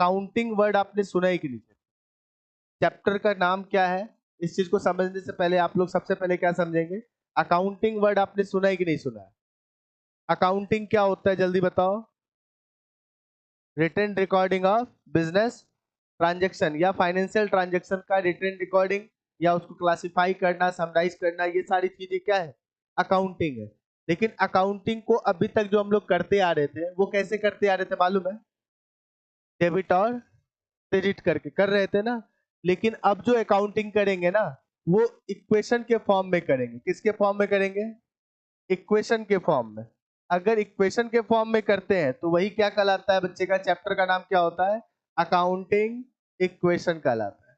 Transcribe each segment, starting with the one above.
Accounting word आपने सुना ही कि नहीं? चैप्टर का नाम क्या है? इस चीज को समझने से पहले आप लोग सबसे पहले क्या समझेंगे? अकाउंटिंग वर्ड आपने सुना है कि नहीं सुना है? अकाउंटिंग क्या होता है जल्दी बताओ? Written recording of business transaction या फाइनेंशियल ट्रांजेक्शन का रिटन रिकॉर्डिंग या उसको क्लासिफाई करना, समराइज करना, ये सारी चीजें क्या है? अकाउंटिंग है। लेकिन अकाउंटिंग को अभी तक जो हम लोग करते आ रहे थे वो कैसे करते आ रहे थे मालूम है? डेबिट और क्रेडिट करके कर रहे थे ना। लेकिन अब जो अकाउंटिंग करेंगे ना वो इक्वेशन के फॉर्म में करेंगे। किसके फॉर्म में करेंगे? इक्वेशन के फॉर्म में। अगर इक्वेशन के फॉर्म में करते हैं तो वही क्या कहलाता है बच्चे का? चैप्टर का नाम क्या होता है? अकाउंटिंग इक्वेशन कहलाता है।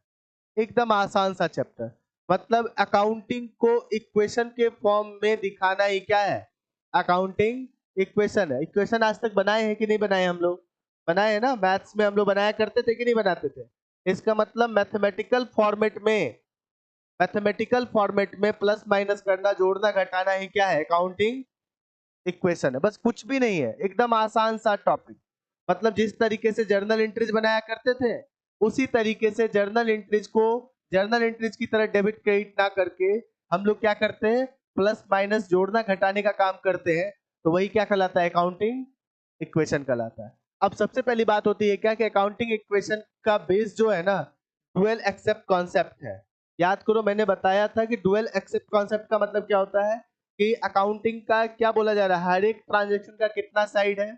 एकदम आसान सा चैप्टर। मतलब अकाउंटिंग को इक्वेशन के फॉर्म में दिखाना ही क्या है? अकाउंटिंग इक्वेशन है। इक्वेशन आज तक बनाए हैं कि नहीं बनाए? हम लोग बनाए हैं ना। मैथ्स में हम लोग बनाया करते थे कि नहीं बनाते थे? इसका मतलब मैथमेटिकल फॉर्मेट में प्लस माइनस करना, जोड़ना घटाना ही क्या है? अकाउंटिंग इक्वेशन है। बस कुछ भी नहीं है, एकदम आसान सा टॉपिक। मतलब जिस तरीके से जर्नल एंट्रीज बनाया करते थे उसी तरीके से जर्नल एंट्रीज को जर्नल एंट्रीज की तरह डेबिट क्रेडिट ना करके हम लोग क्या करते हैं? प्लस माइनस, जोड़ना घटाने का काम करते हैं। तो वही क्या कहलाता है? अकाउंटिंग इक्वेशन कहलाता है। अब सबसे पहली बात होती है क्या कि अकाउंटिंग इक्वेशन का बेस जो है ना डुअल एक्सेप्ट कॉन्सेप्ट है। याद करो मैंने बताया था कि डुअल एक्सेप्ट कॉन्सेप्ट का मतलब क्या होता है कि अकाउंटिंग का क्या बोला जा रहा है? हर एक ट्रांजेक्शन का कितना साइड है?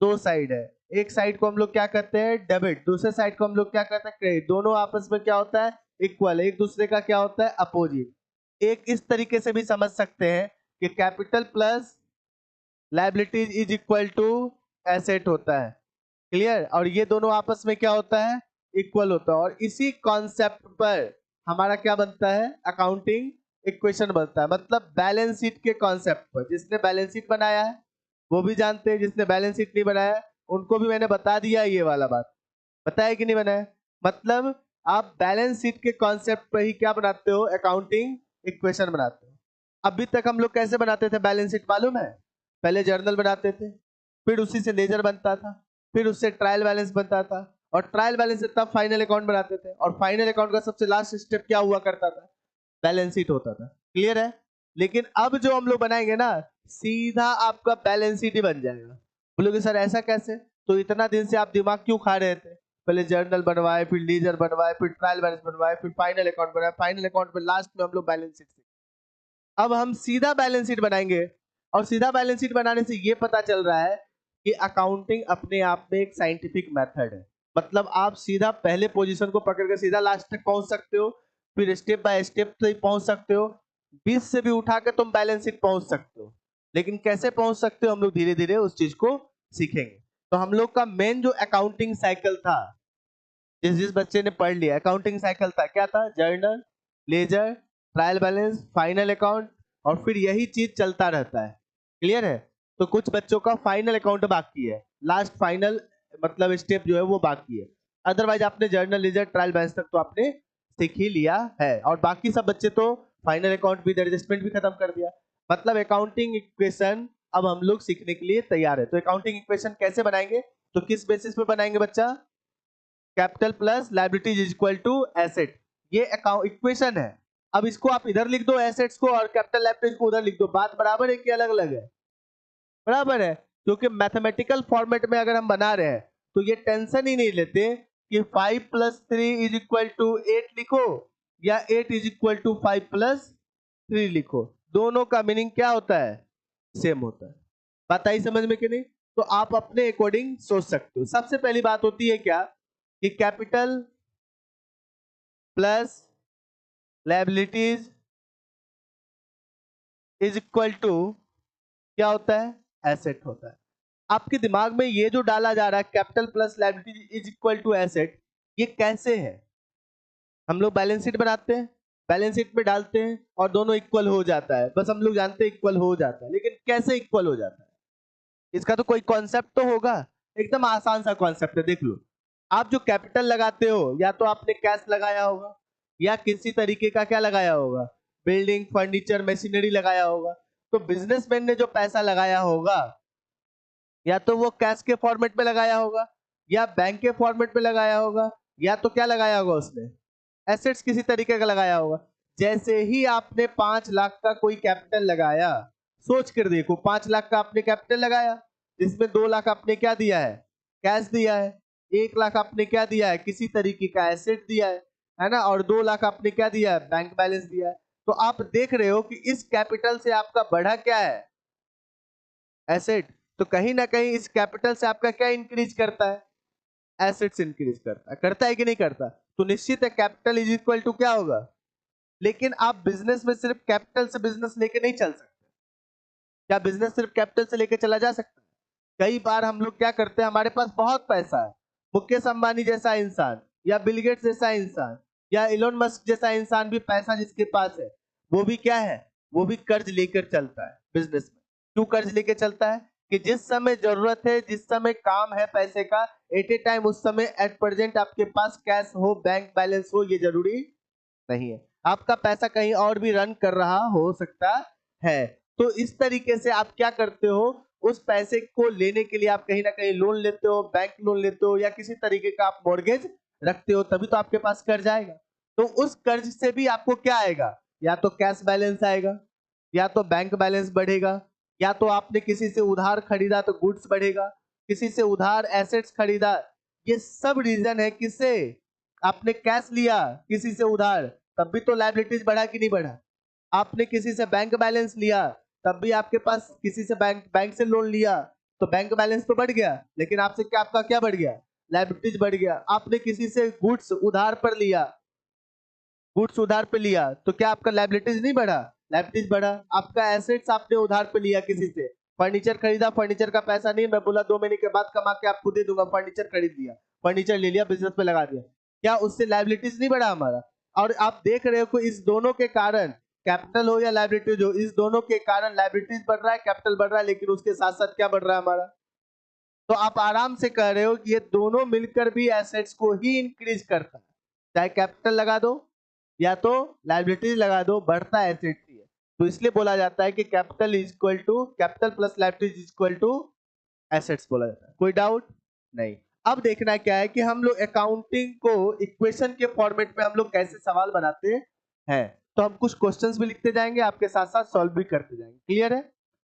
दो साइड है। एक साइड को हम लोग क्या करते हैं? डेबिट। दूसरे साइड को हम लोग क्या करते हैं? क्रेडिट। दोनों आपस में क्या होता है? इक्वल। एक दूसरे का क्या होता है? अपोजिट। एक इस तरीके से भी समझ सकते हैं कि capital plus liabilities is equal to asset होता है। क्लियर? और ये दोनों आपस में क्या होता है? इक्वल होता है। और इसी कॉन्सेप्ट पर हमारा क्या बनता है? अकाउंटिंग इक्वेशन बनता है। मतलब बैलेंस शीट के कॉन्सेप्ट पर। जिसने बैलेंस शीट बनाया है वो भी जानते हैं, जिसने बैलेंस शीट नहीं बनाया उनको भी मैंने बता दिया ये वाला बात। बताया कि नहीं बनाया? मतलब आप बैलेंस शीट के कॉन्सेप्ट पर ही क्या बनाते हो? अकाउंटिंग इक्वेशन बनाते हो। अभी तक हम लोग कैसे बनाते थे बैलेंस शीट मालूम है? पहले जर्नल बनाते थे, फिर उसी से लेजर बनता था, फिर उससे ट्रायल बैलेंस बनता था, और ट्रायल बैलेंस से तब फाइनल अकाउंट बनाते थे, और फाइनल अकाउंट का सबसे लास्ट स्टेप क्या हुआ करता था? बैलेंस शीट होता था। क्लियर है? लेकिन अब जो हम लोग बनाएंगे ना सीधा आपका बैलेंस शीट ही बन जाएगा। बोलोगे सर ऐसा कैसे? तो इतना दिन से आप दिमाग क्यों खा रहे थे? पहले जर्नल बनवाए, फिर लीजर बनवाए, फिर ट्रायल बैलेंस बनवाए, फिर फाइनल अकाउंट बनाए, फाइनल अकाउंट में लास्ट में हम लोग बैलेंस शीट। अब हम सीधा बैलेंस शीट बनाएंगे, और सीधा बैलेंस शीट बनाने से ये पता चल रहा है कि अकाउंटिंग अपने आप में एक साइंटिफिक मेथड है। मतलब आप सीधा पहले पोजीशन को पकड़ के सीधा लास्ट तक पहुंच सकते हो, फिर स्टेप बाय स्टेप से पहुंच सकते हो, 20 से भी उठा के तुम बैलेंस शीट पहुंच सकते हो। लेकिन कैसे पहुंच सकते हो हम लोग धीरे धीरे उस चीज को सीखेंगे। तो हम लोग का मेन जो अकाउंटिंग साइकिल था, जिस जिस बच्चे ने पढ़ लिया, अकाउंटिंग साइकिल था क्या था? Journal, ledger, trial balance, final account, और फिर यही चीज चलता रहता है। क्लियर है? तो कुछ बच्चों का फाइनल अकाउंट बाकी है, लास्ट फाइनल मतलब स्टेप जो है वो बाकी है। अदरवाइज आपने जर्नल, लेजर, ट्रायल बैलेंस तक तो आपने सीख ही लिया है, और बाकी सब बच्चे तो फाइनल अकाउंट विद एडजस्टमेंट भी खत्म कर दिया। मतलब अकाउंटिंग इक्वेशन अब हम लोग सीखने के लिए तैयार है। तो अकाउंटिंग इक्वेशन कैसे बनाएंगे? तो किस बेसिस पे बनाएंगे बच्चा? Capital plus liabilities is equal to asset. ये अकाउंट इक्वेशन है। अब इसको आप इधर लिख दो एसेट्स को, और कैपिटल लायबिलिटीज को उधर लिख दो, बात बराबर है कि अलग अलग है? बराबर है। क्योंकि मैथमेटिकल फॉर्मेट में अगर हम बना रहे हैं तो ये टेंशन ही नहीं लेते कि 5 प्लस 3 इज इक्वल टू 8 लिखो या 8 इज इक्वल टू 5 प्लस 3 लिखो। दोनों का मीनिंग क्या होता है? सेम होता है। बात आई समझ में कि नहीं? तो आप अपने अकॉर्डिंग सोच सकते हो। सबसे पहली बात होती है क्या कि capital plus liabilities is equal to क्या होता है? एसेट होता है। आपके दिमाग में ये जो डाला जा रहा है capital plus liability is equal to asset, ये कैसे है? हम लोग बैलेंस शीट बनाते हैं, बैलेंस शीट में डालते हैं और दोनों इक्वल हो जाता है। बस हम लोग जानते हैं इक्वल हो जाता है, लेकिन कैसे इक्वल हो जाता है? इसका तो कोई कॉन्सेप्ट तो होगा। एकदम आसान सा कॉन्सेप्ट है, देख लो। आप जो कैपिटल लगाते हो या तो आपने कैश लगाया होगा या किसी तरीके का क्या लगाया होगा? बिल्डिंग, फर्नीचर, मशीनरी लगाया होगा। तो बिजनेसमैन ने जो पैसा लगाया होगा या तो वो कैश के फॉर्मेट में लगाया होगा या बैंक के फॉर्मेट में लगाया होगा, या तो क्या लगाया होगा उसने, एसेट्स किसी तरीके का लगाया होगा। जैसे ही आपने 5 लाख का कोई कैपिटल लगाया, सोच कर देखो, 5 लाख का आपने कैपिटल लगाया, जिसमें 2 लाख आपने क्या दिया है, कैश दिया है, 1 लाख आपने क्या दिया है, किसी तरीके का एसेट दिया है ना, और 2 लाख आपने क्या दिया है, बैंक बैलेंस दिया है। तो आप देख रहे हो कि इस कैपिटल से आपका बढ़ा क्या है, एसेट। तो कहीं ना कहीं इस कैपिटल से आपका क्या इंक्रीज करता है, एसेट्स इंक्रीज करता है कि नहीं करता। तो निश्चित है कैपिटल इज इक्वल टू क्या होगा। लेकिन आप बिजनेस में सिर्फ कैपिटल से बिजनेस लेके नहीं चल सकते। क्या बिजनेस सिर्फ कैपिटल से लेके चला जा सकता है? कई बार हम लोग क्या करते हैं, हमारे पास बहुत पैसा है, मुकेश अंबानी जैसा इंसान या बिल गेट्स जैसा इंसान या इलोन मस्क जैसा इंसान भी पैसा जिसके पास है, वो भी क्या है, वो भी कर्ज लेकर चलता है बिजनेस में। क्यों कर्ज लेकर चलता है? कि जिस समय जरूरत है, जिस समय काम है पैसे का, एट ए टाइम उस समय एट प्रेजेंट आपके पास कैश हो, बैंक बैलेंस हो, ये जरूरी नहीं है। आपका पैसा कहीं और भी रन कर रहा हो सकता है। तो इस तरीके से आप क्या करते हो, उस पैसे को लेने के लिए आप कहीं ना कहीं लोन लेते हो, बैंक लोन लेते हो, या किसी तरीके का आप मॉर्गेज रखते हो, तभी तो आपके पास कर्ज आएगा। तो उस कर्ज से भी आपको क्या आएगा, या तो कैश बैलेंस आएगा, या तो बैंक बैलेंस बढ़ेगा, या तो आपने किसी से उधार खरीदा तो गुड्स बढ़ेगा, किसी से उधार एसेट्स खरीदा। ये सब रीजन है, किससे, आपने कैश लिया किसी से उधार, तब भी तो लायबिलिटीज बढ़ा कि नहीं बढ़ा। आपने किसी से बैंक बैलेंस लिया, तब भी आपके पास किसी से बैंक से लोन लिया, तो बैंक बैलेंस तो बढ़ गया, लेकिन आपसे क्या, आपका क्या बढ़ गया, लायबिलिटीज बढ़ गया। आपने किसी से गुड्स उधार पर लिया, गुड्स उधार पे लिया, तो क्या आपका लायबिलिटीज नहीं बढ़ा, लायबिलिटीज बढ़ा। आपका एसेट्स आपने उधार पे लिया किसी से, फर्नीचर खरीदा, फर्नीचर का पैसा नहीं, मैं बोला 2 महीने के बाद कमा के आपको दे दूंगा, फर्नीचर खरीद लिया, फर्नीचर ले लिया, बिजनेस पे लगा दिया, क्या उससे लायबिलिटीज नहीं बढ़ा हमारा। और आप देख रहे हो कि इस दोनों के कारण, कैपिटल हो या लायबिलिटीज हो, इस दोनों के कारण लायबिलिटीज बढ़ रहा है, कैपिटल बढ़ रहा है, लेकिन उसके साथ साथ क्या बढ़ रहा है हमारा। तो आप आराम से कह रहे हो कि ये दोनों मिलकर भी एसेट्स को ही इंक्रीज करता है, चाहे कैपिटल लगा दो या तो लायबिलिटीज लगा दो, बढ़ता एसेट्स ही है। तो इसलिए बोला जाता है कि capital is equal to, capital plus liabilities is equal to assets बोला जाता है। कोई डाउट नहीं। अब देखना क्या है कि हम लोग अकाउंटिंग को इक्वेशन के फॉर्मेट में हम लोग कैसे सवाल बनाते हैं। तो हम कुछ क्वेश्चंस भी लिखते जाएंगे, आपके साथ साथ सॉल्व भी करते जाएंगे। क्लियर है?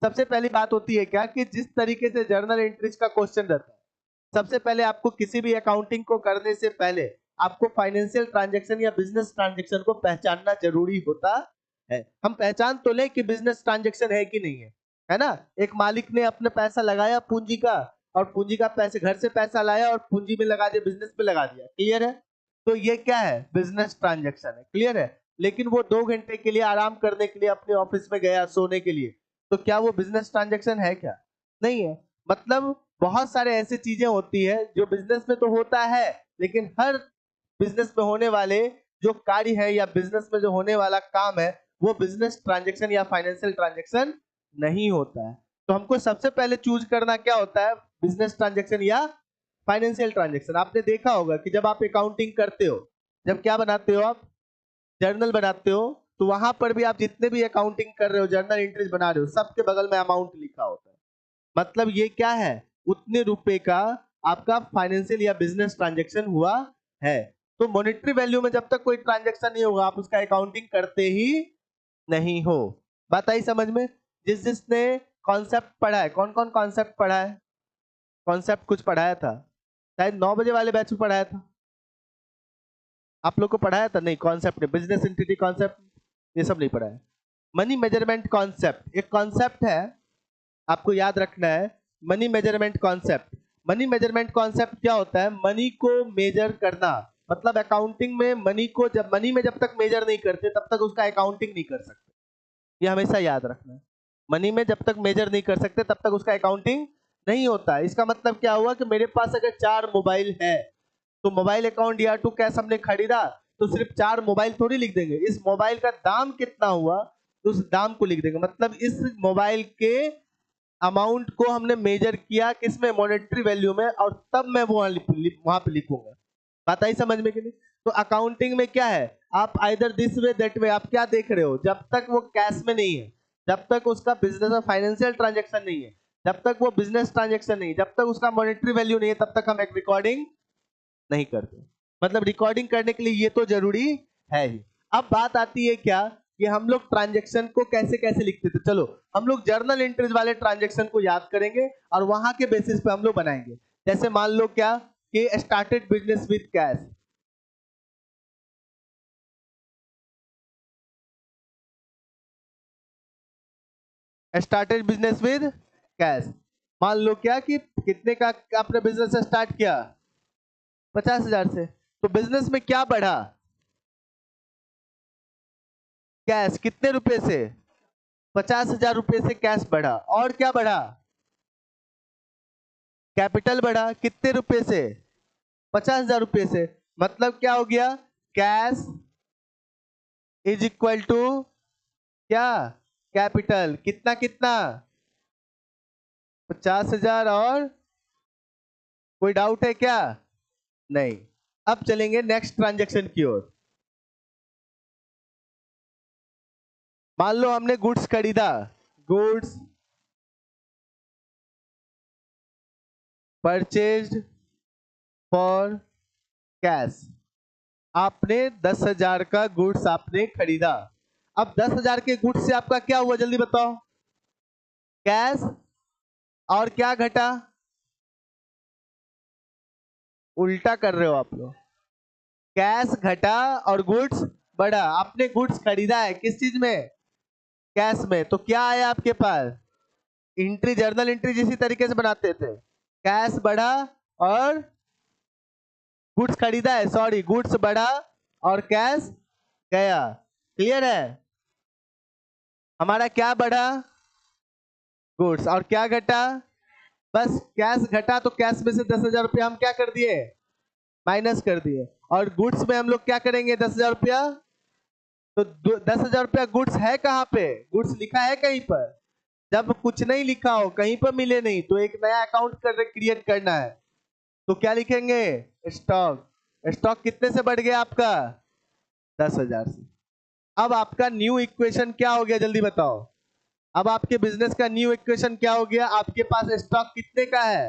सबसे पहली बात होती है क्या, कि जिस तरीके से जर्नल एंट्रीज का क्वेश्चन रहता है, सबसे पहले आपको किसी भी अकाउंटिंग को करने से पहले आपको फाइनेंशियल ट्रांजैक्शन या बिजनेस ट्रांजैक्शन को पहचानना जरूरी होता है। हम पहचान तो लें कि बिजनेस ट्रांजैक्शन है कि नहीं है ना। एक मालिक ने अपने पैसा लगाया पूंजी का, और पूंजी का पैसे घर से पैसा लाया और पूंजी में लगा दिया, बिजनेस में लगा दिया। क्लियर है? तो ये क्या है, बिजनेस ट्रांजैक्शन है। क्लियर है? लेकिन वो 2 घंटे के लिए आराम करने के लिए अपने ऑफिस में गया सोने के लिए, तो क्या वो बिजनेस ट्रांजैक्शन है क्या? नहीं है। मतलब बहुत सारे ऐसी चीजें होती है जो बिजनेस में तो होता है, लेकिन हर बिजनेस में होने वाले जो कार्य है या बिजनेस में जो होने वाला काम है, वो बिजनेस ट्रांजैक्शन या फाइनेंशियल ट्रांजैक्शन नहीं होता है। तो हमको सबसे पहले चूज करना क्या होता है, बिजनेस ट्रांजैक्शन या फाइनेंशियल ट्रांजैक्शन। आपने देखा होगा कि जब आप अकाउंटिंग करते हो, जब क्या बनाते हो आप, जर्नल बनाते हो, तो वहां पर भी आप जितने भी अकाउंटिंग कर रहे हो, जर्नल एंट्रीज बना रहे हो, सबके बगल में अमाउंट लिखा होता है। मतलब ये क्या है, उतने रुपए का आपका फाइनेंशियल या बिजनेस ट्रांजैक्शन हुआ है। तो मॉनेटरी वैल्यू में जब तक कोई ट्रांजैक्शन नहीं होगा, आप उसका अकाउंटिंग करते ही नहीं हो। बात आई समझ में? जिसने कॉन्सेप्ट पढ़ा है, कौन कौन कॉन्सेप्ट पढ़ा है, कॉन्सेप्ट कुछ पढ़ाया था, शायद 9 बजे वाले बैच में पढ़ाया था, आप लोग को पढ़ाया था? नहीं, कॉन्सेप्ट बिजनेस एंटिटी कॉन्सेप्ट ये सब नहीं पढ़ाया। मनी मेजरमेंट कॉन्सेप्ट एक कॉन्सेप्ट है, आपको याद रखना है। Money measurement concept, money measurement concept क्या होता है, मनी को मेजर करना। मतलब अकाउंटिंग में मनी को, जब मनी में जब तक मेजर नहीं करते तब तक उसका अकाउंटिंग नहीं कर सकते, ये हमेशा याद रखना है। मनी में जब तक मेजर नहीं कर सकते तब तक उसका अकाउंटिंग नहीं होता। इसका मतलब क्या हुआ कि मेरे पास अगर 4 मोबाइल है, तो मोबाइल अकाउंट या टू कैश हमने खरीदा, तो सिर्फ 4 मोबाइल थोड़ी लिख देंगे, इस मोबाइल का दाम कितना हुआ तो उस दाम को लिख देंगे। मतलब इस मोबाइल के अमाउंट को हमने मेजर किया किसमें, मॉनेटरी वैल्यू में, और तब मैं वहां पे लिखूंगा। बात आई समझ में कि नहीं? तो अकाउंटिंग में क्या है, आप either this way that way, आप क्या देख रहे हो, जब तक वो कैश में नहीं है, जब तक उसका बिजनेस और फाइनेंशियल ट्रांजैक्शन नहीं है, जब तक वो बिजनेस ट्रांजेक्शन नहीं, जब तक उसका मॉनेटरी वैल्यू नहीं है, तब तक हम एक रिकॉर्डिंग नहीं करते। मतलब रिकॉर्डिंग करने के लिए ये तो जरूरी है ही। अब बात आती है क्या कि हम लोग ट्रांजेक्शन को कैसे कैसे लिखते थे। चलो हम लोग जर्नल एंट्रीज वाले ट्रांजेक्शन को याद करेंगे और वहां के बेसिस पे हम लोग बनाएंगे। जैसे मान लो क्या कि started business with cash, started business with cash. मान लो क्या कि कितने का आपने बिजनेस स्टार्ट किया, 50,000 से। तो बिजनेस में क्या बढ़ा, कैश कितने रुपए से, 50,000 रुपए से कैश बढ़ा। और क्या बढ़ा, कैपिटल बढ़ा, कितने रुपए से, 50,000 रुपए से। मतलब क्या हो गया, कैश इज इक्वल टू क्या, कैपिटल कितना कितना, 50,000। और कोई डाउट है क्या, नहीं। अब चलेंगे नेक्स्ट ट्रांजेक्शन की ओर। मान लो हमने गुड्स खरीदा, गुड्स परचेज्ड फॉर कैश। आपने 10,000 का गुड्स आपने खरीदा। अब 10,000 के गुड्स से आपका क्या हुआ, जल्दी बताओ, कैश। और क्या घटा, उल्टा कर रहे हो आप लोग, कैश घटा और गुड्स बढ़ा। आपने गुड्स खरीदा है किस चीज में, कैश में। तो क्या आया आपके पास, एंट्री, जर्नल एंट्री जिसी तरीके से बनाते थे, कैश बढ़ा और गुड्स खरीदा है, सॉरी गुड्स बढ़ा और कैश गया। क्लियर है, हमारा क्या बढ़ा, गुड्स, और क्या घटा, बस कैश घटा तो कैश में से 10,000 रुपया हम क्या कर दिए, माइनस कर दिए। और गुड्स में हम लोग क्या करेंगे, 10,000 रुपया। तो 10,000 रुपया गुड्स है कहाँ पे, गुड्स लिखा है कहीं पर। जब कुछ नहीं लिखा हो, कहीं पर मिले नहीं, तो एक नया अकाउंट क्रिएट करना है। तो क्या लिखेंगे, स्टॉक। स्टॉक कितने से बढ़ गया आपका, 10,000 से। अब आपका न्यू इक्वेशन क्या हो गया, जल्दी बताओ। अब आपके बिजनेस का न्यू इक्वेशन क्या हो गया, आपके पास स्टॉक कितने का है,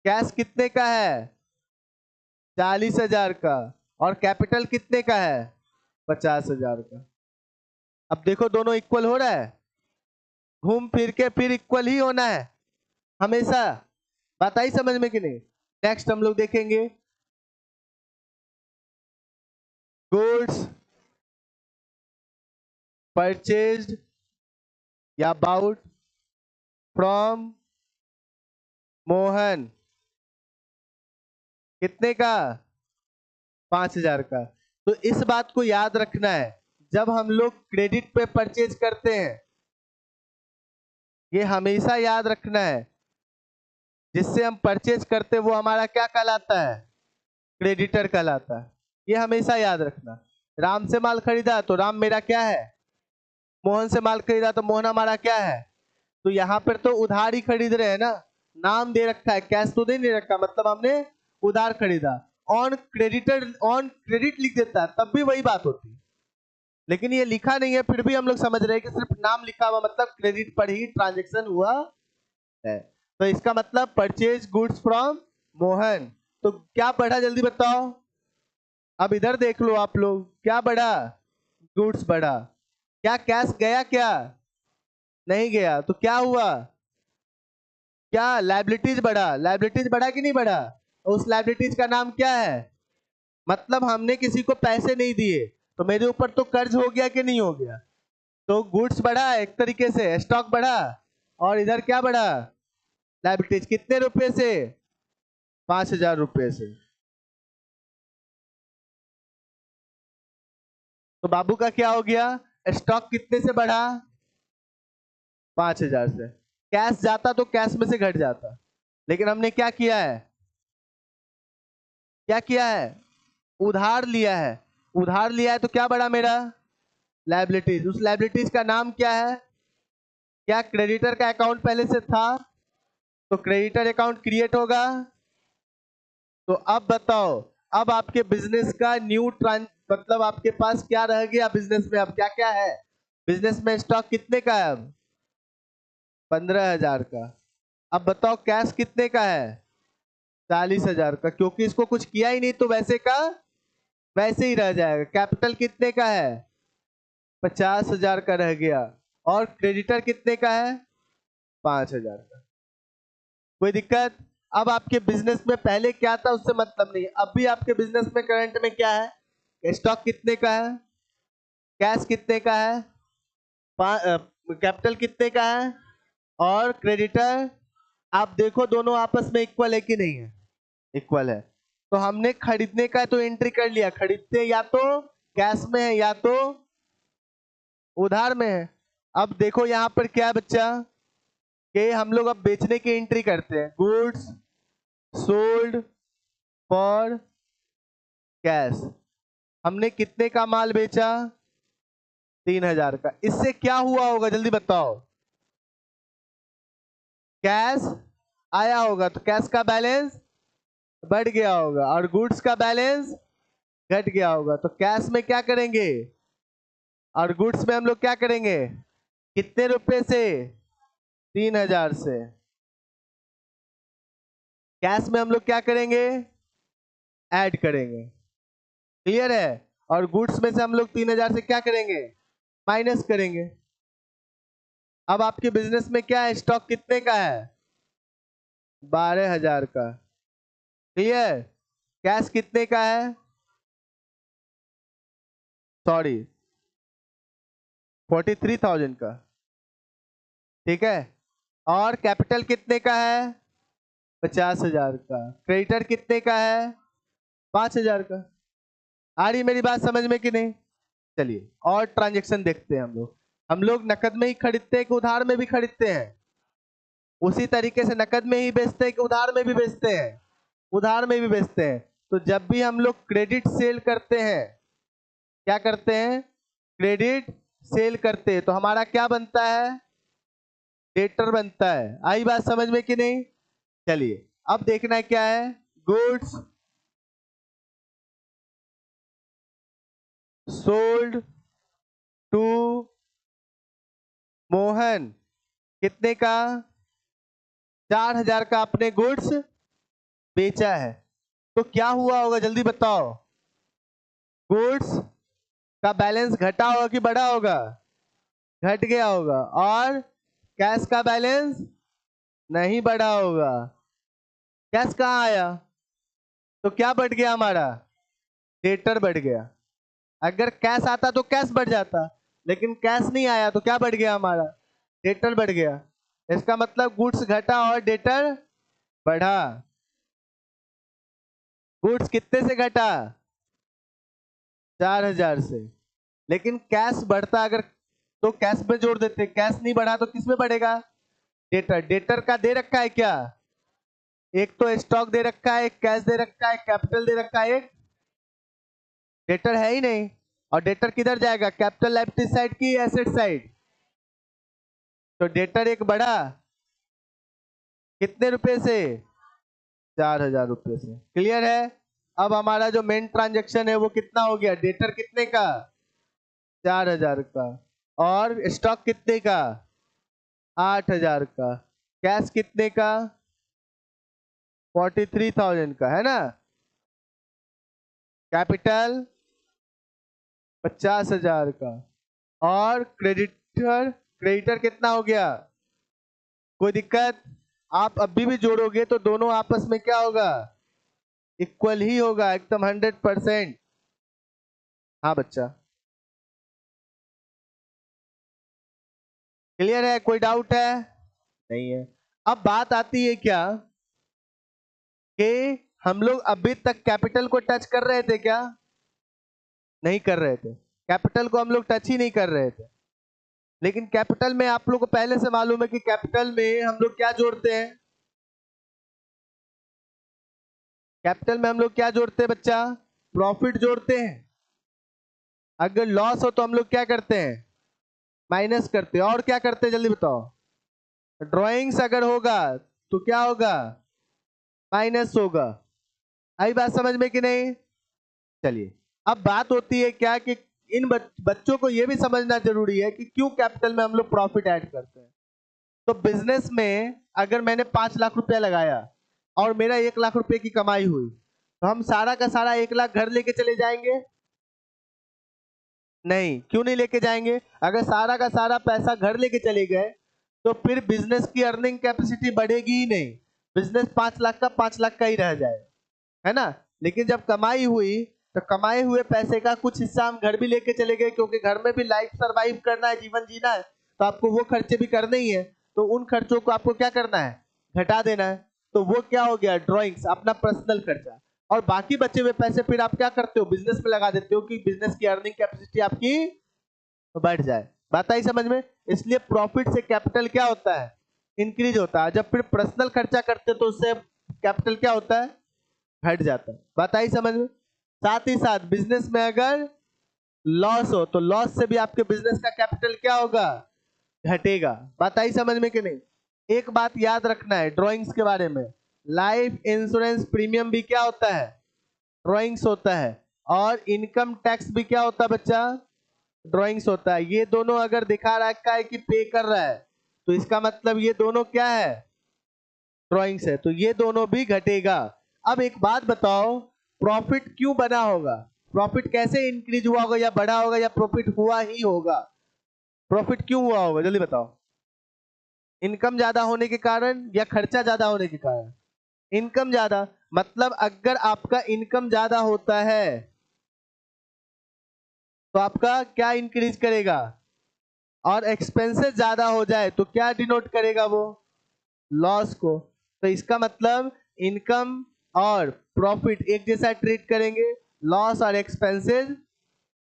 कैश कितने का है, 40,000 का। और कैपिटल कितने का है, 50,000 का। अब देखो दोनों इक्वल हो रहा है, घूम फिर के फिर इक्वल ही होना है हमेशा। बात आई समझ में कि नहीं। नेक्स्ट हम लोग देखेंगे गुड्स परचेज्ड या बाउट फ्रॉम मोहन, कितने का, 5,000 का। तो इस बात को याद रखना है, जब हम लोग क्रेडिट पे परचेज करते हैं, ये हमेशा याद रखना है, जिससे हम परचेज करते हैं वो हमारा क्या कहलाता है, क्रेडिटर कहलाता है। ये हमेशा याद रखना। राम से माल खरीदा तो राम मेरा क्या है, मोहन से माल खरीदा तो मोहन हमारा क्या है। तो यहाँ पर तो उधार ही खरीद रहे हैं ना, नाम दे रखा है, कैश तो नहीं दे रखा, मतलब हमने उधार खरीदा। ऑन क्रेडिटर, ऑन क्रेडिट लिख देता है तब भी वही बात होती है, लेकिन ये लिखा नहीं है, फिर भी हम लोग समझ रहे हैं कि सिर्फ नाम लिखा हुआ मतलब क्रेडिट पर ही ट्रांजेक्शन हुआ है। तो इसका मतलब परचेज गुड्स फ्रॉम मोहन। तो क्या बढ़ा, जल्दी बताओ। अब इधर देख लो आप लोग, क्या बढ़ा, गुड्स बढ़ा। क्या कैश गया, क्या नहीं गया। तो क्या हुआ, क्या लाइबिलिटीज बढ़ा, लाइबिलिटीज बढ़ा कि नहीं बढ़ा। उस लाइबिलिटीज का नाम क्या है, मतलब हमने किसी को पैसे नहीं दिए, तो मेरे ऊपर तो कर्ज हो गया कि नहीं हो गया। तो गुड्स बढ़ा एक तरीके से, स्टॉक बढ़ा, और इधर क्या बढ़ा, लाइबिलिटीज। कितने रुपए से, 5,000 रुपए से। तो बाबू का क्या हो गया, स्टॉक कितने से बढ़ा, 5,000 से। कैश जाता तो कैश में से घट जाता, लेकिन हमने क्या किया है, क्या किया है, उधार लिया है। उधार लिया है तो क्या बढ़ा मेरा, लाइबिलिटीज। उस लाइबिलिटीज का नाम क्या है, क्या क्रेडिटर का अकाउंट पहले से था, तो क्रेडिटर अकाउंट क्रिएट होगा। तो अब बताओ, अब आपके बिजनेस का न्यू ट्रांस, मतलब आपके पास क्या रह गया बिजनेस में, अब क्या क्या है बिजनेस में, स्टॉक कितने का है अब, 15,000 का। अब बताओ कैश कितने का है? 40,000 का, क्योंकि इसको कुछ किया ही नहीं तो वैसे का वैसे ही रह जाएगा। कैपिटल कितने का है? 50,000 का रह गया। और क्रेडिटर कितने का है? 5,000 का। कोई दिक्कत? अब आपके बिजनेस में पहले क्या था उससे मतलब नहीं, अब भी आपके बिजनेस में करंट में क्या है? स्टॉक कितने का है, कैश कितने का है, कैपिटल कितने का है, और क्रेडिटर। आप देखो दोनों आपस में इक्वल है कि नहीं है? इक्वल है। तो हमने खरीदने का तो एंट्री कर लिया, खरीदते या तो कैश में है या तो उधार में है। अब देखो यहाँ पर क्या बच्चा कि हम लोग अब बेचने की एंट्री करते हैं, गुड्स सोल्ड फॉर कैश। हमने कितने का माल बेचा? 3,000 का। इससे क्या हुआ होगा जल्दी बताओ? कैश आया होगा तो कैश का बैलेंस बढ़ गया होगा और गुड्स का बैलेंस घट गया होगा। तो कैश में क्या करेंगे और गुड्स में हम लोग क्या करेंगे? कितने रुपए से? 3,000 से। कैश में हम लोग क्या करेंगे? ऐड करेंगे। क्लियर है? और गुड्स में से हम लोग 3,000 से क्या करेंगे? माइनस करेंगे। अब आपके बिजनेस में क्या है? स्टॉक कितने का है? 12,000 का। क्लियर? कैश कितने का है? सॉरी 43,000 का। ठीक है। और कैपिटल कितने का है? 50,000 का। क्रेडिटर कितने का है? 5,000 का। आ रही मेरी बात समझ में कि नहीं? चलिए और ट्रांजेक्शन देखते हैं। हम लोग नकद में ही खरीदते हैं कि उधार में भी खरीदते हैं? उसी तरीके से नकद में ही बेचते हैं कि उधार में भी बेचते हैं? उधार में भी बेचते हैं। तो जब भी हम लोग क्रेडिट सेल करते हैं, क्या करते हैं? क्रेडिट सेल करते हैं तो हमारा क्या बनता है? डेटर बनता है। आई बात समझ में कि नहीं? चलिए अब देखना है क्या है। Goods sold to Mohan. कितने का? 4,000 का आपने गुड्स बेचा है। तो क्या हुआ होगा जल्दी बताओ? गुड्स का बैलेंस घटा होगा कि बढ़ा होगा? घट गया होगा। और कैश का बैलेंस नहीं बढ़ा होगा। कैश कहाँ आया? तो क्या बढ़ गया हमारा? डेटर बढ़ गया। अगर कैश आता तो कैश बढ़ जाता, लेकिन कैश नहीं आया तो क्या बढ़ गया हमारा? डेटर बढ़ गया। इसका मतलब गुड्स घटा और डेटर बढ़ा। गुड्स कितने से घटा? 4,000 से। लेकिन कैश बढ़ता अगर तो कैश में जोड़ देते, कैश नहीं बढ़ा तो किस में बढ़ेगा? डेटर। डेटर का दे रखा है क्या? एक तो स्टॉक दे रखा है, एक कैश दे रखा है, कैपिटल दे रखा है, एक डेटर है ही नहीं। और डेटर किधर जाएगा? कैपिटल लायबिलिटी साइड की एसेट साइड? तो डेटर एक बढ़ा कितने रुपए से? 4,000 रुपए से। क्लियर है? अब हमारा जो मेन ट्रांजेक्शन है वो कितना हो गया? डेटर कितने का? 4,000 का। और स्टॉक कितने का? 8,000 का। कैश कितने का? 43,000 का, है ना? कैपिटल 50,000 का। और क्रेडिटर क्रेडिटर कितना हो गया? कोई दिक्कत? आप अभी भी जोड़ोगे तो दोनों आपस में क्या होगा? इक्वल ही होगा, एकदम 100%। हाँ बच्चा, क्लियर है? कोई डाउट है? नहीं है। अब बात आती है क्या कि हम लोग अभी तक कैपिटल को टच कर रहे थे क्या? नहीं कर रहे थे। कैपिटल को हम लोग टच ही नहीं कर रहे थे। लेकिन कैपिटल में आप लोग को पहले से मालूम है कि कैपिटल में हम लोग क्या जोड़ते हैं? कैपिटल में हम लोग क्या जोड़ते हैं बच्चा? प्रॉफिट जोड़ते हैं। अगर लॉस हो तो हम लोग क्या करते हैं? माइनस करते हैं। और क्या करते हैं जल्दी बताओ? ड्रॉइंग्स अगर होगा तो क्या होगा? माइनस होगा। आई बात समझ में कि नहीं? चलिए अब बात होती है क्या कि इन बच्चों को यह भी समझना जरूरी है कि क्यों कैपिटल में हम लोग प्रॉफिट ऐड करते हैं। तो बिजनेस में अगर मैंने 5 लाख रुपया लगाया और मेरा 1 लाख रुपए की कमाई हुई, तो हम सारा का सारा 1 लाख घर लेके चले जाएंगे? नहीं। क्यों नहीं लेके जाएंगे? अगर सारा का सारा पैसा घर लेके चले गए तो फिर बिजनेस की अर्निंग कैपेसिटी बढ़ेगी ही नहीं। बिजनेस 5 लाख का 5 लाख का ही रह जाए, है ना। लेकिन जब कमाई हुई तो कमाए हुए पैसे का कुछ हिस्सा हम घर भी लेके चले गए, क्योंकि घर में भी लाइफ सरवाइव करना है, जीवन जीना है, तो आपको वो खर्चे भी करने ही है। तो उन खर्चों को आपको क्या करना है? घटा देना है। तो वो क्या हो गया? ड्रॉइंग्स, अपना पर्सनल खर्चा। और बाकी बचे हुए पैसे फिर आप क्या करते हो? बिजनेस में लगा देते हो कि बिजनेस की अर्निंग कैपेसिटी आपकी बढ़ जाए। बात आई समझ में? इसलिए प्रॉफिट से कैपिटल क्या होता है? इंक्रीज होता है। जब फिर पर्सनल खर्चा करते हो तो उससे कैपिटल क्या होता है? घट जाता है। बात आई समझ में? साथ ही साथ बिजनेस में अगर लॉस हो तो लॉस से भी आपके बिजनेस का कैपिटल क्या होगा? घटेगा। बात आई समझ में कि नहीं? एक बात याद रखना है ड्राइंग्स के बारे में, लाइफ इंश्योरेंस प्रीमियम भी क्या होता है? ड्राइंग्स होता है। और इनकम टैक्स भी क्या होता है बच्चा? ड्राइंग्स होता है। ये दोनों अगर दिखा रखा है कि पे कर रहा है, तो इसका मतलब ये दोनों क्या है? ड्राइंग्स है। तो ये दोनों भी घटेगा। अब एक बात बताओ, प्रॉफिट क्यों बना होगा? प्रॉफिट कैसे इंक्रीज हुआ होगा या बढ़ा होगा, या प्रॉफिट हुआ ही होगा? प्रॉफिट क्यों हुआ होगा जल्दी बताओ? इनकम ज्यादा होने के कारण या खर्चा ज्यादा होने के कारण? इनकम ज्यादा। मतलब अगर आपका इनकम ज्यादा होता है तो आपका क्या इंक्रीज करेगा? और एक्सपेंसेस ज्यादा हो जाए तो क्या डिनोट करेगा? वो लॉस को। तो इसका मतलब इनकम और प्रॉफिट एक जैसा ट्रीट करेंगे, लॉस और एक्सपेंसेस